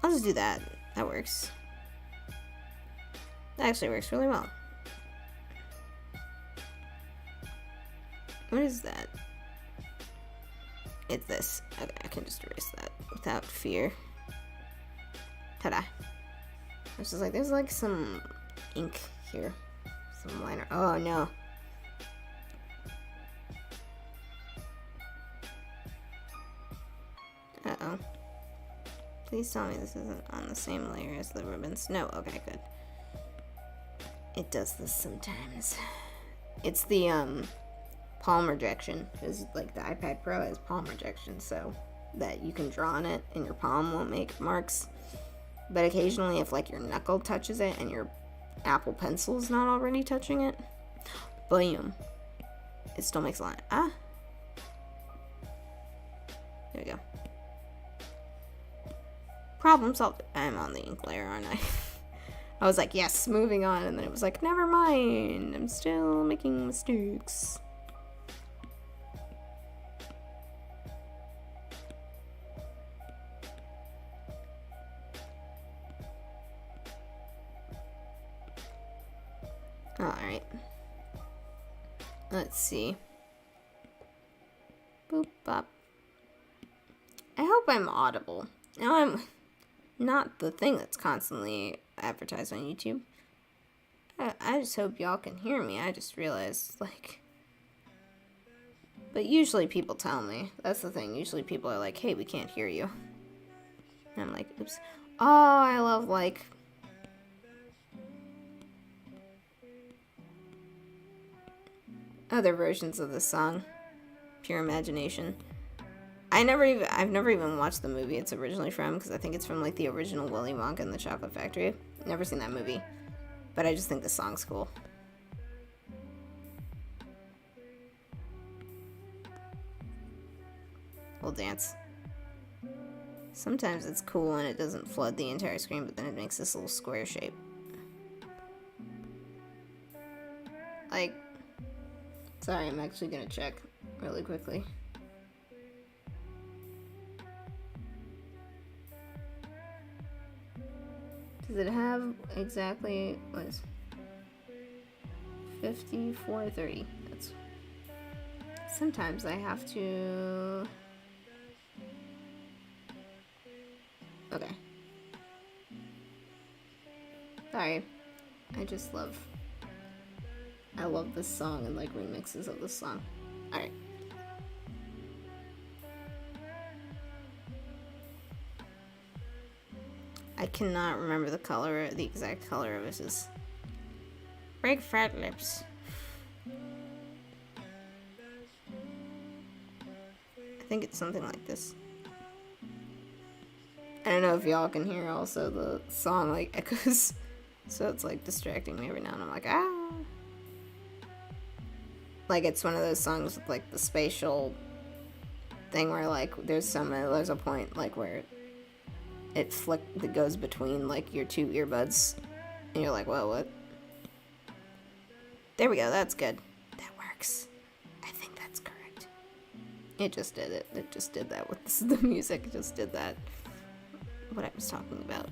I'll just do that. That works. That actually works really well. What is that? It's this. Okay, I can just erase that without fear. Ta-da. I was just like, there's like some ink here. Some liner. Oh, no. Uh-oh. Please tell me this isn't on the same layer as the ribbons. No, okay, good. It does this sometimes. It's the, palm rejection, because like the iPad Pro has palm rejection, so that you can draw on it and your palm won't make marks. But occasionally if like your knuckle touches it and your Apple Pencil is not already touching it, boom, it still makes a line. Ah, there we go. Problem solved. I'm on the ink layer, aren't I? I was like, yes, moving on, and then it was like, never mind, I'm still making mistakes. Alright. Let's see. Boop bop. I hope I'm audible. Now I'm not the thing that's constantly advertised on YouTube. I just hope y'all can hear me. I just realized, like... But usually people tell me. That's the thing. Usually people are like, hey, we can't hear you. And I'm like, oops. Oh, I love, like... other versions of this song. Pure imagination. I've never even watched the movie it's originally from, because I think it's from like the original Willy Wonka and the Chocolate Factory. Never seen that movie, but I just think the song's cool. We'll dance. Sometimes it's cool and it doesn't flood the entire screen, but then it makes this little square shape. Like, sorry, I'm actually gonna check really quickly. Does it have exactly, what is 5430? That's, sometimes I have to, okay. Sorry, I love this song and like remixes of this song. Alright. I cannot remember the exact color of his big fat lips. think it's something like this. I don't know if y'all can hear also the song like echoes. So it's like distracting me every now and I'm like, ah. Like it's one of those songs with like the spatial thing where like there's a point like where it goes between like your two earbuds and you're like, whoa, what? There we go, that's good. That works. I think that's correct. It just did it. It just did that with the music. It just did that. What I was talking about.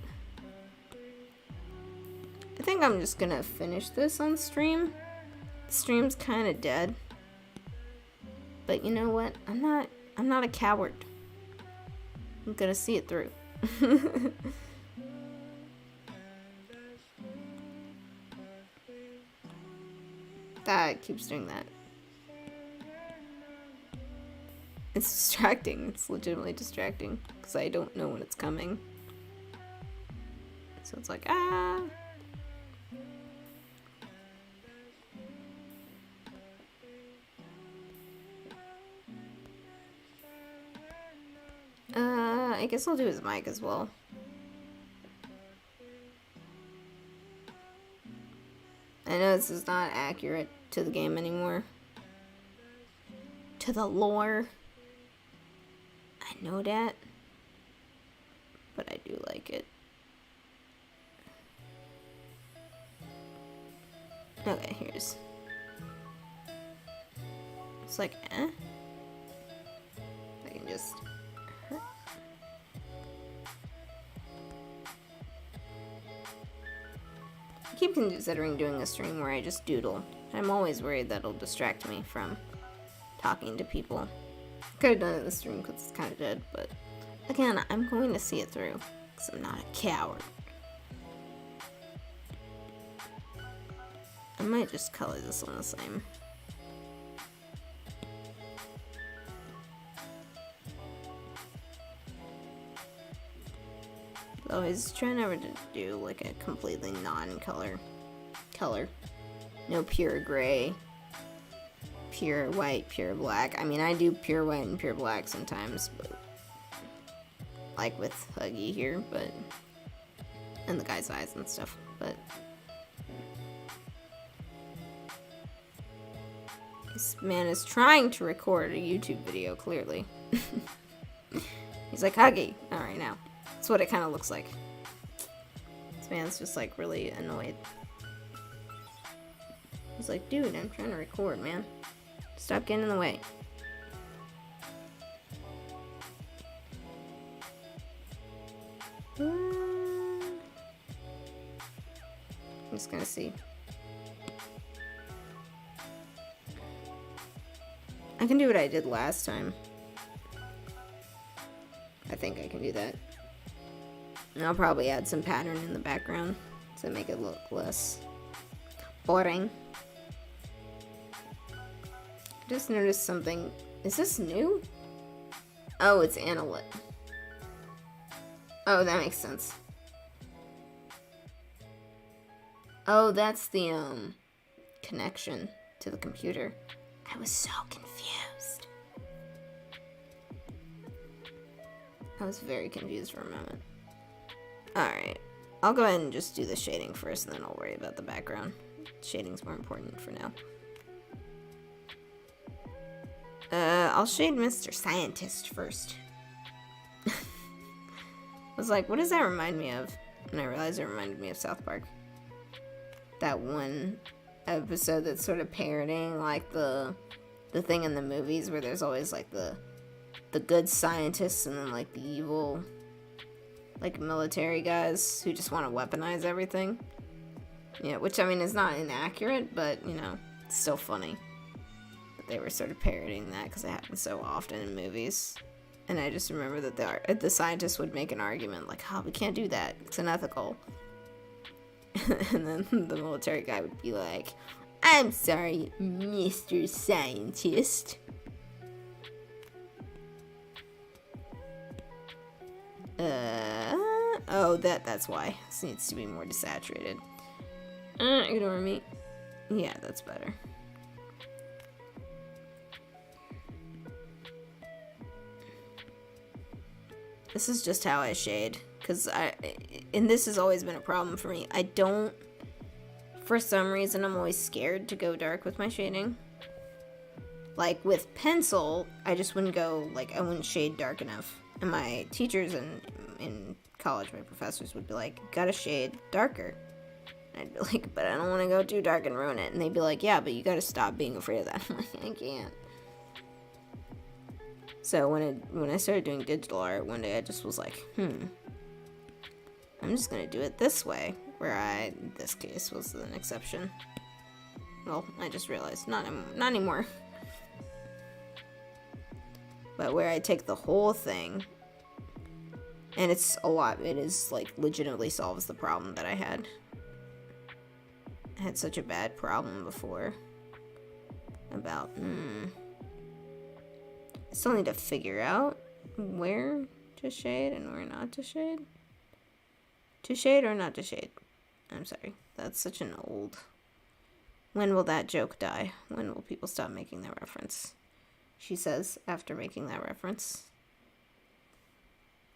I think I'm just gonna finish this on stream. The stream's kind of dead. But you know what? I'm not a coward. I'm gonna see it through. That keeps doing that. It's distracting. It's legitimately distracting because I don't know when it's coming. So it's like, ah. I guess I'll do his mic as well. I know this is not accurate to the game anymore. To the lore. I know that. But I do like it. Okay, here's... It's like, eh? I can just... I keep considering doing a stream where I just doodle. I'm always worried that'll distract me from talking to people. Could have done it in the stream because it's kind of dead, but again, I'm going to see it through because I'm not a coward. I might just color this one the same. Always try never to do like a completely non-color color. No pure gray, pure white, pure black. I mean, I do pure white and pure black sometimes, but like with Huggy here, but and the guy's eyes and stuff, but this man is trying to record a YouTube video, clearly. He's like, Huggy, alright now. That's what it kind of looks like. This man's just like really annoyed. He's like, dude, I'm trying to record, man. Stop getting in the way. I'm just gonna see. I can do what I did last time. I think I can do that. And I'll probably add some pattern in the background to make it look less boring. I just noticed something. Is this new? Oh, it's Analyt. Oh, that makes sense. Oh, that's the connection to the computer. I was so confused. I was very confused for a moment. Alright, I'll go ahead and just do the shading first, and then I'll worry about the background. Shading's more important for now. I'll shade Mr. Scientist first. I was like, what does that remind me of? And I realized it reminded me of South Park. That one episode that's sort of parroting, like, the thing in the movies where there's always, like, the good scientists and then, like, the evil... like military guys who just want to weaponize everything. Yeah, which I mean is not inaccurate, but you know, it's still funny. But they were sort of parodying that because it happens so often in movies. And I just remember that the scientists would make an argument like, oh, we can't do that, it's unethical. And then the military guy would be like, I'm sorry, Mr. Scientist. Oh, that's why. This needs to be more desaturated. Ignore me. Yeah, that's better. This is just how I shade. Because and this has always been a problem for me. I don't, for some reason, I'm always scared to go dark with my shading. Like, with pencil, I just wouldn't go, like, I wouldn't shade dark enough. And my teachers in college, my professors would be like, gotta shade darker. And I'd be like, but I don't want to go too dark and ruin it. And they'd be like, yeah, but you gotta stop being afraid of that. I'm like, I can't. So when I started doing digital art, one day I just was like, I'm just gonna do it this way. Where this case was an exception. Well, I just realized, not anymore. But where I take the whole thing, and it's a lot, it is, like, legitimately solves the problem that I had. I had such a bad problem before. About, I still need to figure out where to shade and where not to shade. To shade or not to shade? I'm sorry, that's such an old... When will that joke die? When will people stop making that reference? She says, after making that reference.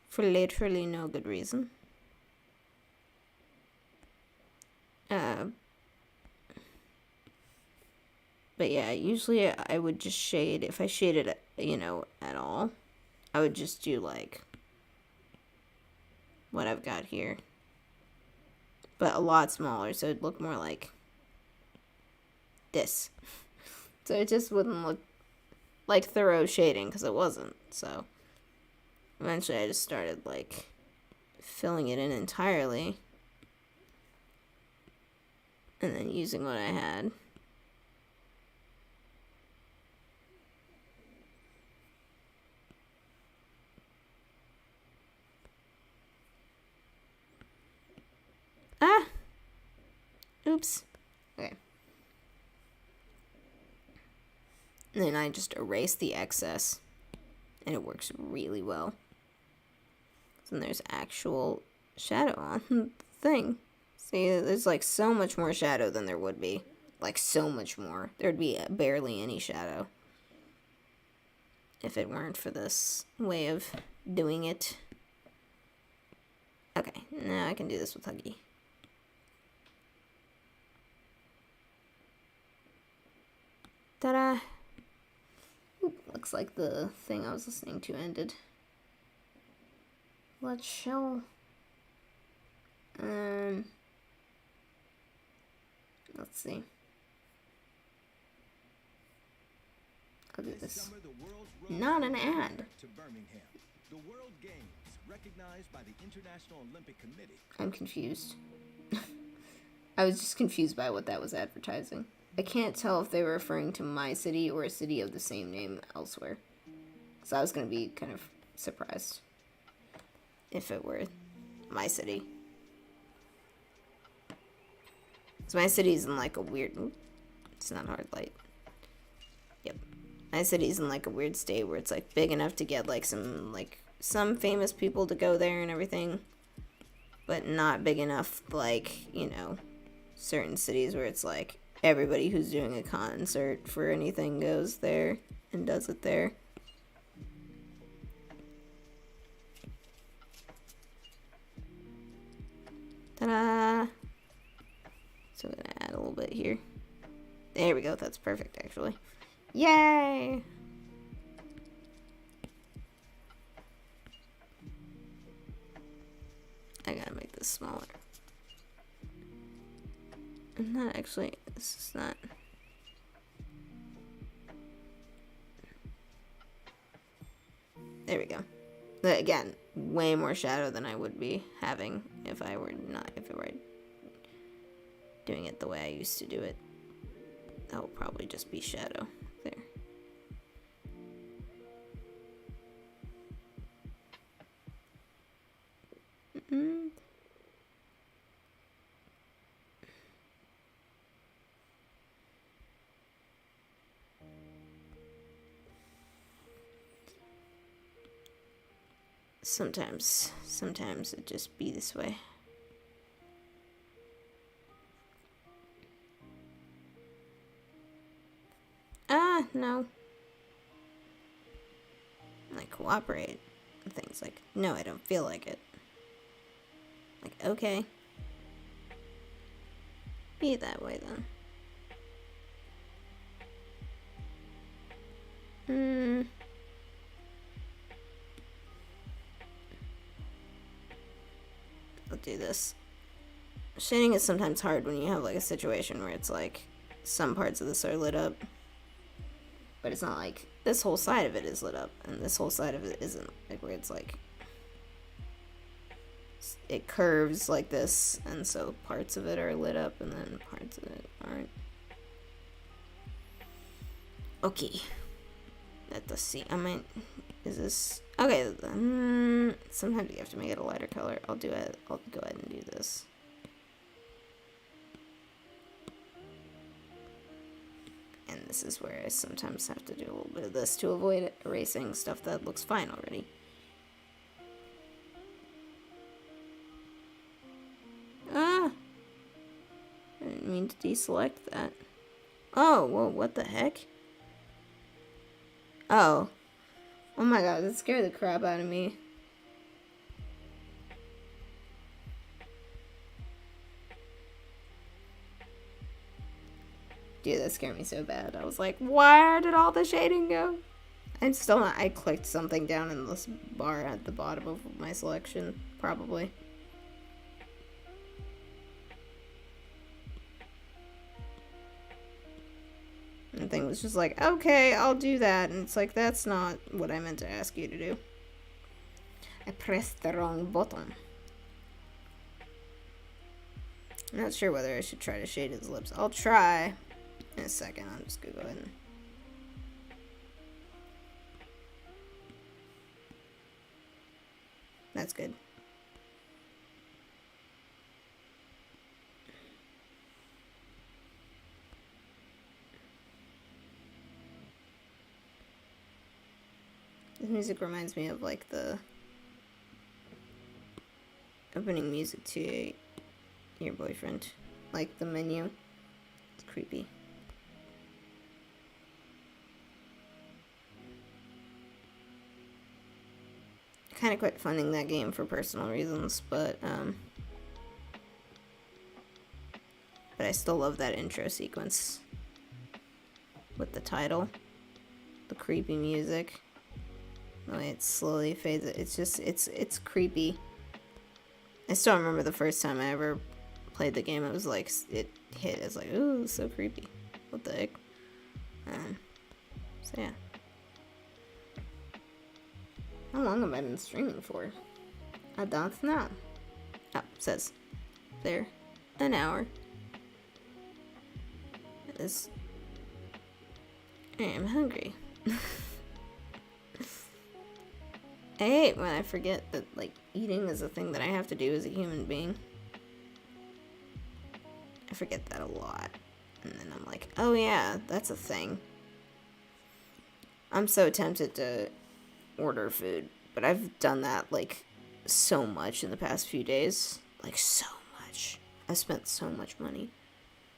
For literally no good reason. But yeah, usually I would just shade, if I shaded, you know, at all, I would just do, like, what I've got here. But a lot smaller, so it'd look more like this. So it just wouldn't look like thorough shading, because it wasn't. So eventually I just started, like, filling it in entirely and then using what I had. Ah! Oops. Okay. And then I just erase the excess, and it works really well. So then there's actual shadow on the thing. See, there's, like, so much more shadow than there would be. Like, so much more. There'd be barely any shadow if it weren't for this way of doing it. Okay, now I can do this with Huggy. Ta-da! Oop, looks like the thing I was listening to ended. Let's show. Let's see. I'll do this. Not an ad. The World Games, recognized by the International Olympic Committee. I'm confused. I was just confused by what that was advertising. I can't tell if they were referring to my city or a city of the same name elsewhere. So I was going to be kind of surprised if it were my city. So my city's in, like, a weird... It's not hard light. Yep. My city's in, like, a weird state where it's, like, big enough to get, like, some famous people to go there and everything. But not big enough, like, you know, certain cities where it's, like, everybody who's doing a concert for anything goes there and does it there. Ta-da! So I'm gonna add a little bit here. There we go, that's perfect actually. Yay! I gotta make this smaller. I'm not actually, this is not. There we go. But again, way more shadow than I would be having if it were doing it the way I used to do it. That will probably just be shadow there. Sometimes it just be this way. Ah, no. Like, cooperate. The thing's like, no, I don't feel like it. Like, okay. Be that way then. I'll do this. Shading is sometimes hard when you have like a situation where it's like some parts of this are lit up, but it's not like this whole side of it is lit up and this whole side of it isn't. Like where it's like it curves like this, and so parts of it are lit up and then parts of it aren't. Okay. Let us see. I might. Is this okay? Sometimes you have to make it a lighter color. I'll do it. I'll go ahead and do this. And this is where I sometimes have to do a little bit of this to avoid erasing stuff that looks fine already. Ah! I didn't mean to deselect that. Oh, whoa, what the heck? Oh. Oh my god, that scared the crap out of me. Dude, that scared me so bad. I was like, where did all the shading go? I'm still not. I clicked something down in this bar at the bottom of my selection, probably. And the thing was just like, okay, I'll do that. And it's like, that's not what I meant to ask you to do. I pressed the wrong button. I'm not sure whether I should try to shade his lips. I'll try in a second. I'm just gonna go ahead and... That's good. This music reminds me of like the opening music to Your Boyfriend. Like the menu. It's creepy. Kind of quit funding that game for personal reasons, but I still love that intro sequence with the title, the creepy music. The way it slowly fades. It's just it's creepy. I still remember the first time I ever played the game. It was like it hit. It's like, ooh, so creepy. What the heck? So yeah. How long have I been streaming for? I don't know. Oh, it says there, an hour. It is. I am hungry. I hate when I forget that, like, eating is a thing that I have to do as a human being. I forget that a lot. And then I'm like, oh yeah, that's a thing. I'm so tempted to order food, but I've done that, like, so much in the past few days. Like, so much. I've spent so much money.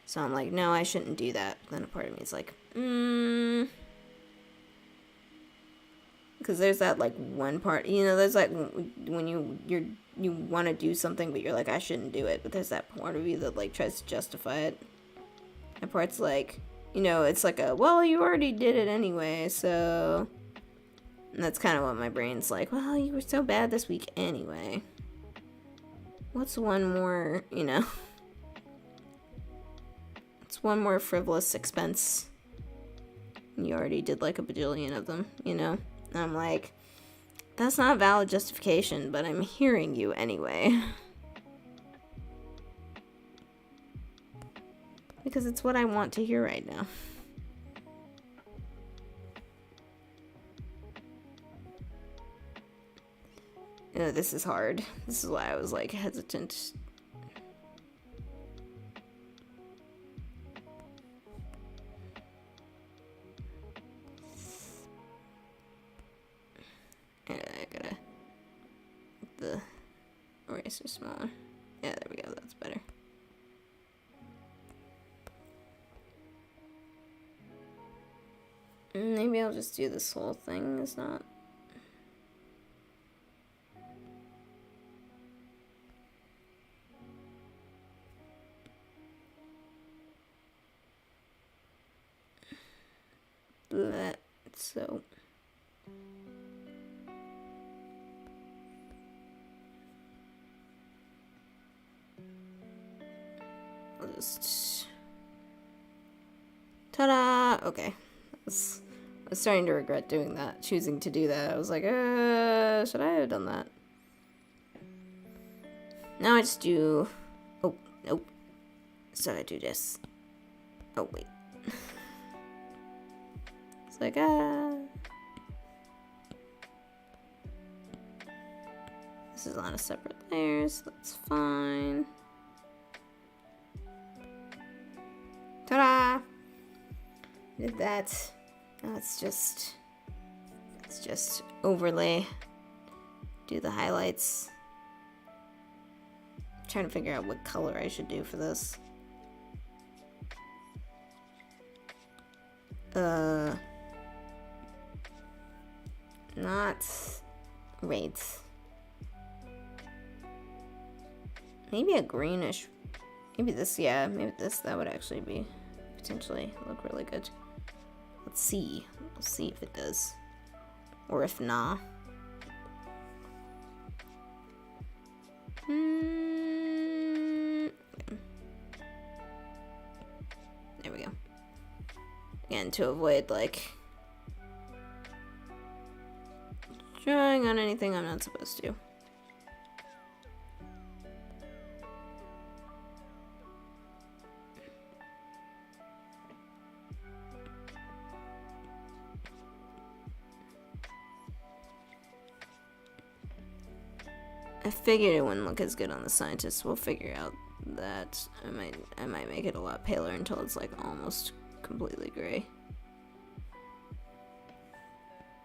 So I'm like, no, I shouldn't do that. But then a part of me is like, because there's that, like, one part, you know, there's, like, when you want to do something, but you're like, I shouldn't do it, but there's that part of you that, like, tries to justify it. And part's like, you know, it's like a, well, you already did it anyway, so... And that's kind of what my brain's like, well, you were so bad this week anyway. What's one more, you know... It's one more frivolous expense. You already did, like, a bajillion of them, you know? And I'm like, that's not a valid justification, but I'm hearing you anyway. Because it's what I want to hear right now. You know, this is hard. This is why I was, like, hesitant. I gotta make the eraser smaller. Yeah, there we go, that's better. Maybe I'll just do this whole thing, it's not... bleh. So I'll just ta-da. Okay, I was starting to regret doing that, choosing to do that. I was like, should I have done that? Now I just do. Oh nope. So I do this. Oh wait. It's like This is on a separate layer, so that's fine. Ta-da! Did that. Now it's just overlay. Do the highlights. I'm trying to figure out what color I should do for this. Not right. Maybe a greenish. Maybe this, yeah, maybe this, that would actually be potentially look really good. Let's see. We'll see if it does. Or if not. Okay. There we go. Again, to avoid like drawing on anything I'm not supposed to. I figured it wouldn't look as good on the scientists. We'll figure out that I might make it a lot paler until it's like almost completely gray.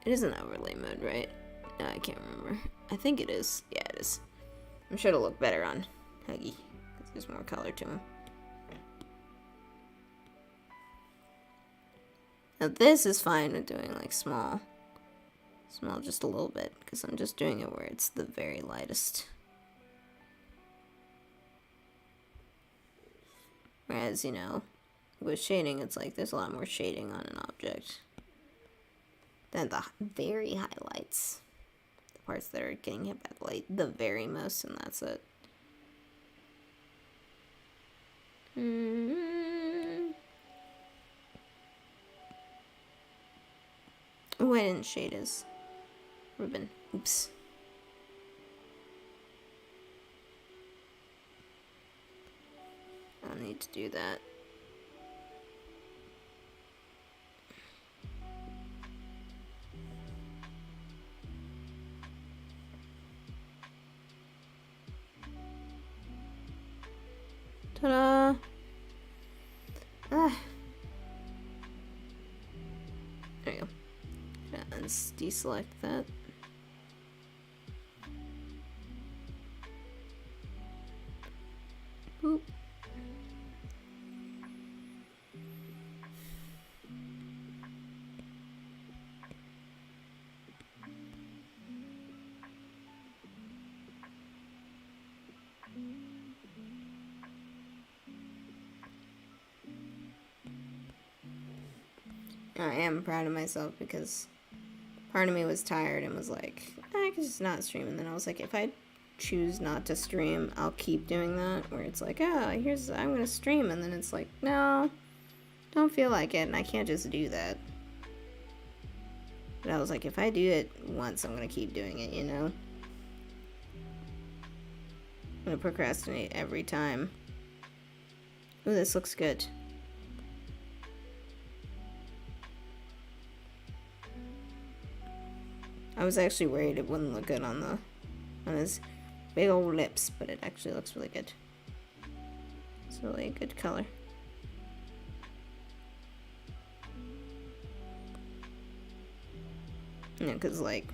It is an overlay mode, right? No, I can't remember. I think it is. Yeah, it is. I'm sure it'll look better on Huggy because there's more color to him. Now this is fine with doing like small just a little bit because I'm just doing it where it's the very lightest. Whereas, you know, with shading, it's like there's a lot more shading on an object than the very highlights. The parts that are getting hit by the light the very most, and that's it. Oh, I didn't shade his ribbon. Oops. I'll need to do that. Ta-da! Ah. There you go. Let's deselect that. Boop. I am proud of myself because part of me was tired and was like, I could just not stream. And then I was like, if I choose not to stream, I'll keep doing that. Where it's like, I'm going to stream. And then it's like, no, don't feel like it. And I can't just do that. But I was like, if I do it once, I'm going to keep doing it, you know? I'm going to procrastinate every time. Ooh, this looks good. I was actually worried it wouldn't look good on his big old lips, but it actually looks really good. It's really a good color. Yeah, because like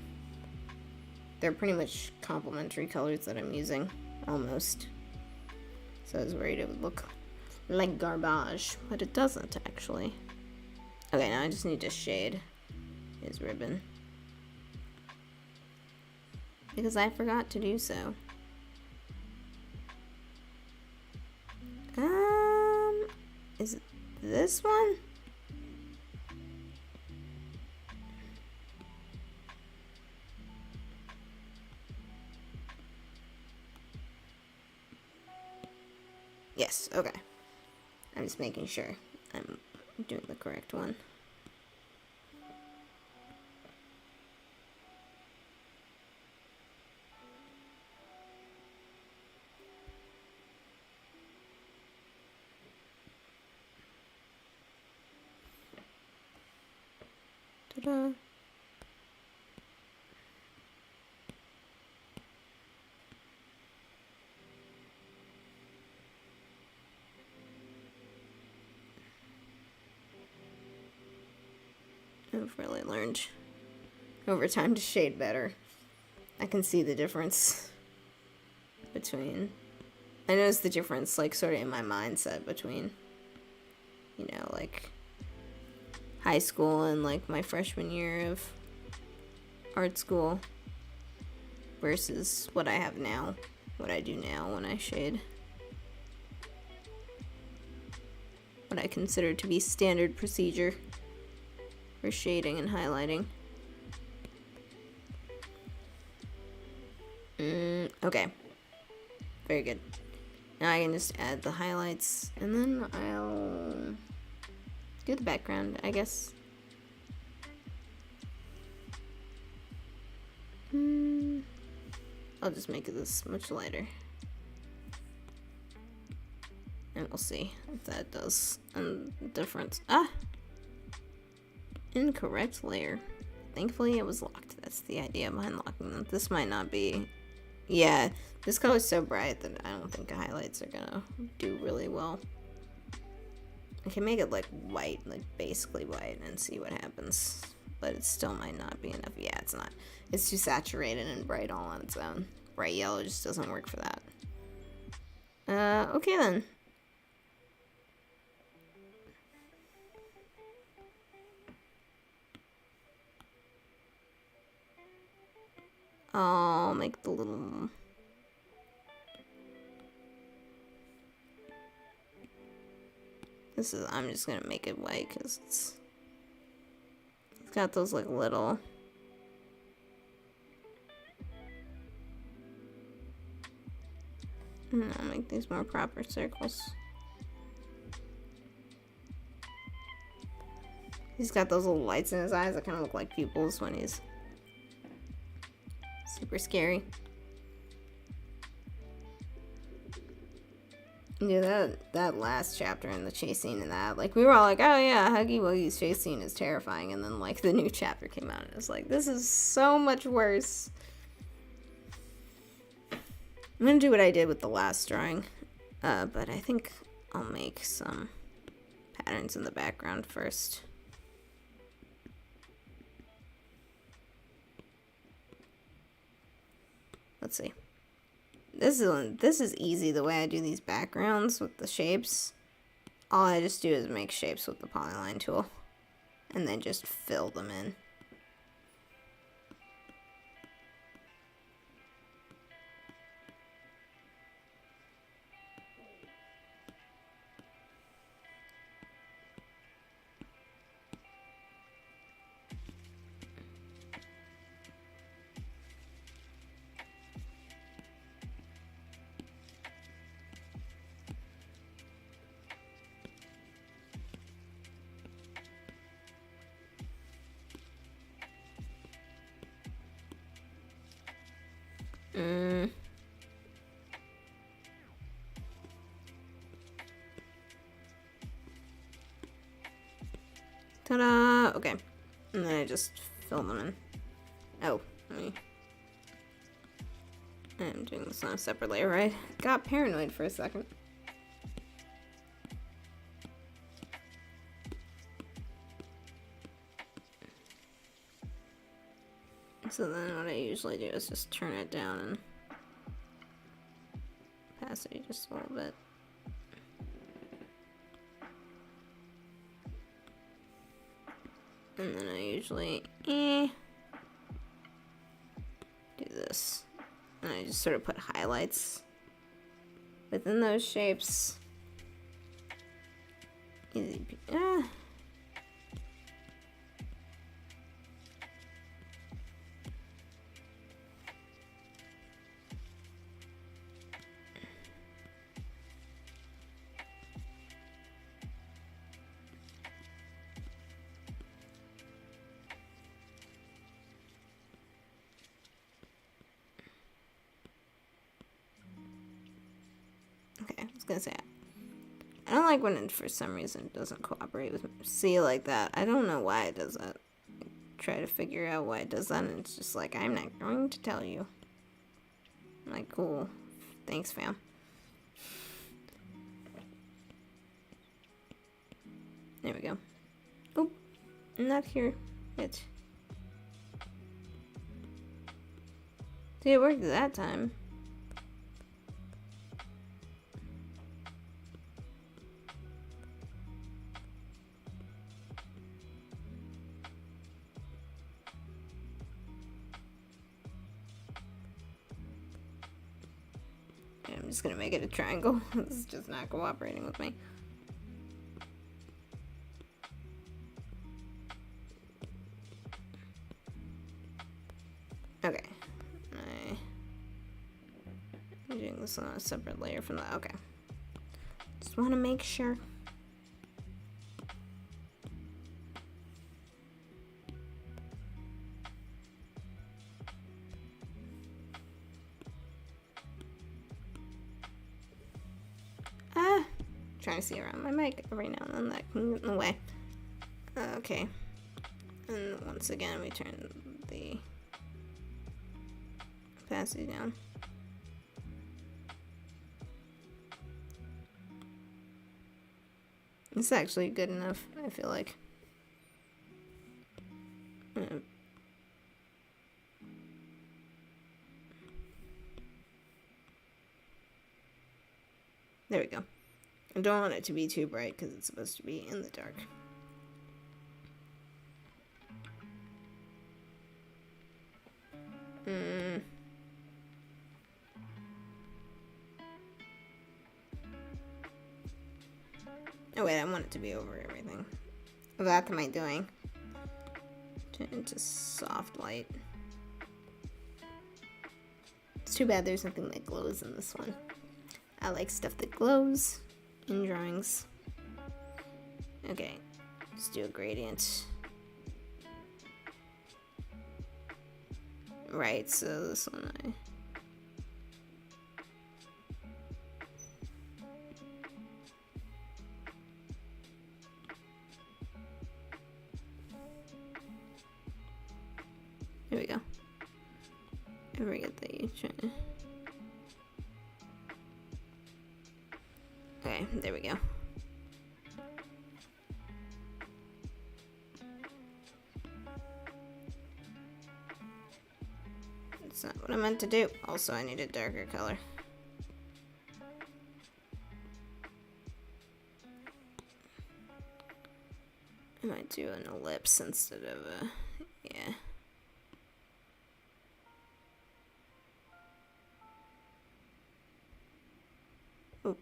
they're pretty much complementary colors that I'm using, almost. So I was worried it would look like garbage, but it doesn't actually. Okay, now I just need to shade his ribbon. Because I forgot to do so. Is it this one? Yes, okay. I'm just making sure I'm doing the correct one. Ta-da. I've really learned over time to shade better. I can see the difference between... I notice the difference, like, sort of in my mindset between, you know, like, high school and, like, my freshman year of art school versus what I have now, what I do now when I shade. What I consider to be standard procedure for shading and highlighting. Okay. Very good. Now I can just add the highlights, and then I'll do the background, I guess. I'll just make it this much lighter. And we'll see if that does a difference. Ah! Incorrect layer. Thankfully it was locked. That's the idea behind locking them. This might not be... Yeah, this color's so bright that I don't think the highlights are gonna do really well. I can make it like white, like basically white, and see what happens. But it still might not be enough. Yeah, it's not. It's too saturated and bright all on its own. Bright yellow just doesn't work for that. Okay then. I'll make the little... This is... I'm just gonna make it white because it's got those like little... I'll make these more proper circles. He's got those little lights in his eyes that kind of look like pupils when he's super scary. Yeah, that last chapter in the chase scene in that, like, we were all like, oh yeah, Huggy Wuggy's chase scene is terrifying, and then, like, the new chapter came out, and it was like, this is so much worse. I'm gonna do what I did with the last drawing, but I think I'll make some patterns in the background first. Let's see. This is easy, the way I do these backgrounds with the shapes. All I just do is make shapes with the polyline tool and then just fill them in. Ta-da! Okay. And then I just fill them in. Oh, I'm doing this on a separate layer, right? Got paranoid for a second. So then what I usually do is just turn it down and pass it just a little bit. And then I usually do this. And I just sort of put highlights within those shapes. Easy. was gonna say, I don't like when it, for some reason, it doesn't cooperate with me. See, like that. I don't know why it does that. I try to figure out why it does that, and it's just like, I'm not going to tell you. I'm like, cool. Thanks, fam. There we go. Oh, not here yet. See, it worked that time. I'm just gonna make it a triangle. This is just not cooperating with me. Okay. I'm doing this on a separate layer from that. Okay. Just want to make sure. Trying to see around my mic every now and then, that can get in the way. Okay. And once again, we turn the opacity down. It's actually good enough, I feel like. There we go. I don't want it to be too bright because it's supposed to be in the dark. Oh wait, I want it to be over everything. What am I doing? Turn it into soft light. It's too bad there's nothing that glows in this one. I like stuff that glows in drawings. Okay, let's do a gradient. Right, so this one There we go. I forget that you try. Okay, there we go. That's not what I meant to do. Also, I need a darker color. I might do an ellipse instead of a, yeah. Oh.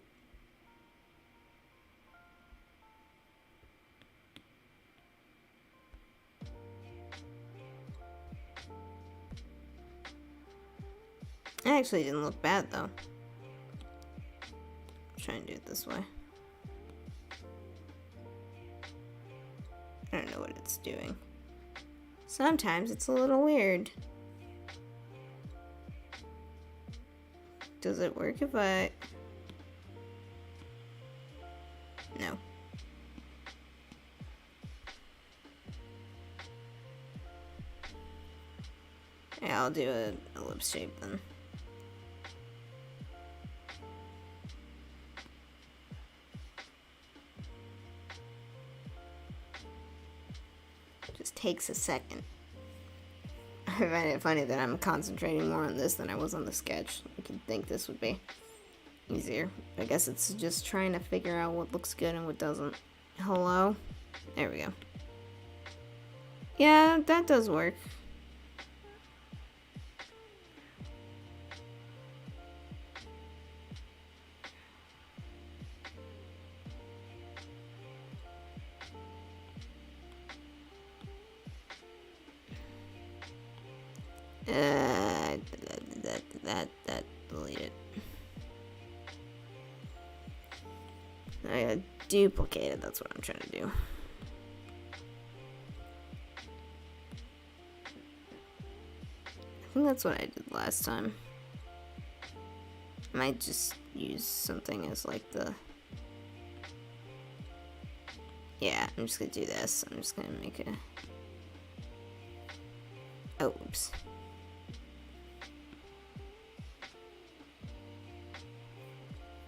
It actually didn't look bad though. Try and do it this way. I don't know what it's doing. Sometimes it's a little weird. Does it work if I... No. Yeah, I'll do an ellipse shape then. Just takes a second. I find it funny that I'm concentrating more on this than I was on the sketch. I could think this would be easier. I guess it's just trying to figure out what looks good and what doesn't. Hello? There we go. Yeah, that does work. Delete it. I gotta duplicate it, that's what I'm trying to do. I think that's what I did last time. I might just use something as like the... Yeah, I'm just gonna do this. I'm just gonna make a... Oh, oops.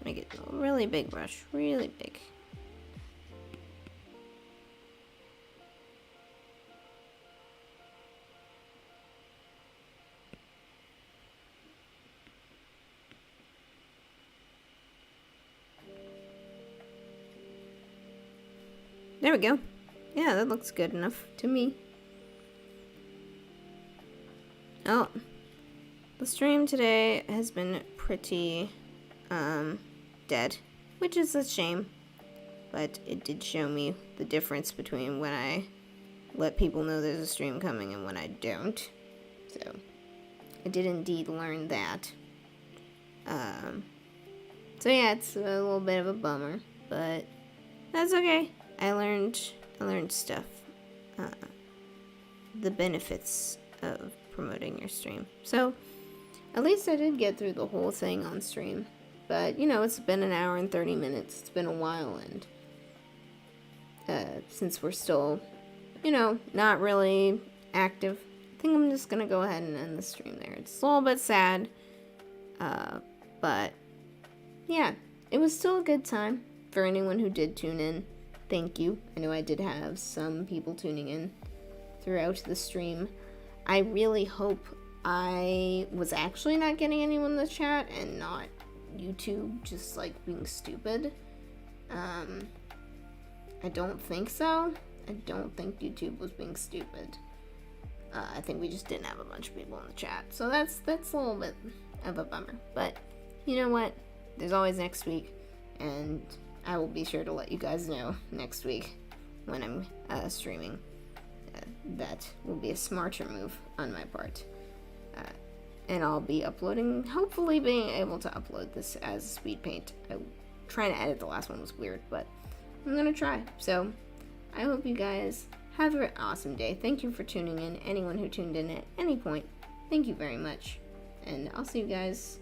Make it a really big brush, really big. There we go. Yeah, that looks good enough to me. Oh, the stream today has been pretty, dead, which is a shame, but it did show me the difference between when I let people know there's a stream coming and when I don't, so I did indeed learn that. So yeah, it's a little bit of a bummer, but that's okay. I learned stuff, the benefits of promoting your stream. So at least I did get through the whole thing on stream. But, you know, it's been an hour and 30 minutes. It's been a while, and since we're still, you know, not really active, I think I'm just gonna go ahead and end the stream there. It's a little bit sad, but yeah, it was still a good time for anyone who did tune in. Thank you. I know I did have some people tuning in throughout the stream. I really hope I was actually not getting anyone in the chat and not YouTube just like being stupid. I don't think so. I don't think YouTube was being stupid. I think we just didn't have a bunch of people in the chat. So that's a little bit of a bummer. But you know what? There's always next week, and I will be sure to let you guys know next week when I'm streaming. That will be a smarter move on my part. And I'll be uploading, hopefully being able to upload this as speed paint. Trying to edit the last one was weird, but I'm gonna try. So I hope you guys have an awesome day. Thank you for tuning in. Anyone who tuned in at any point, thank you very much. And I'll see you guys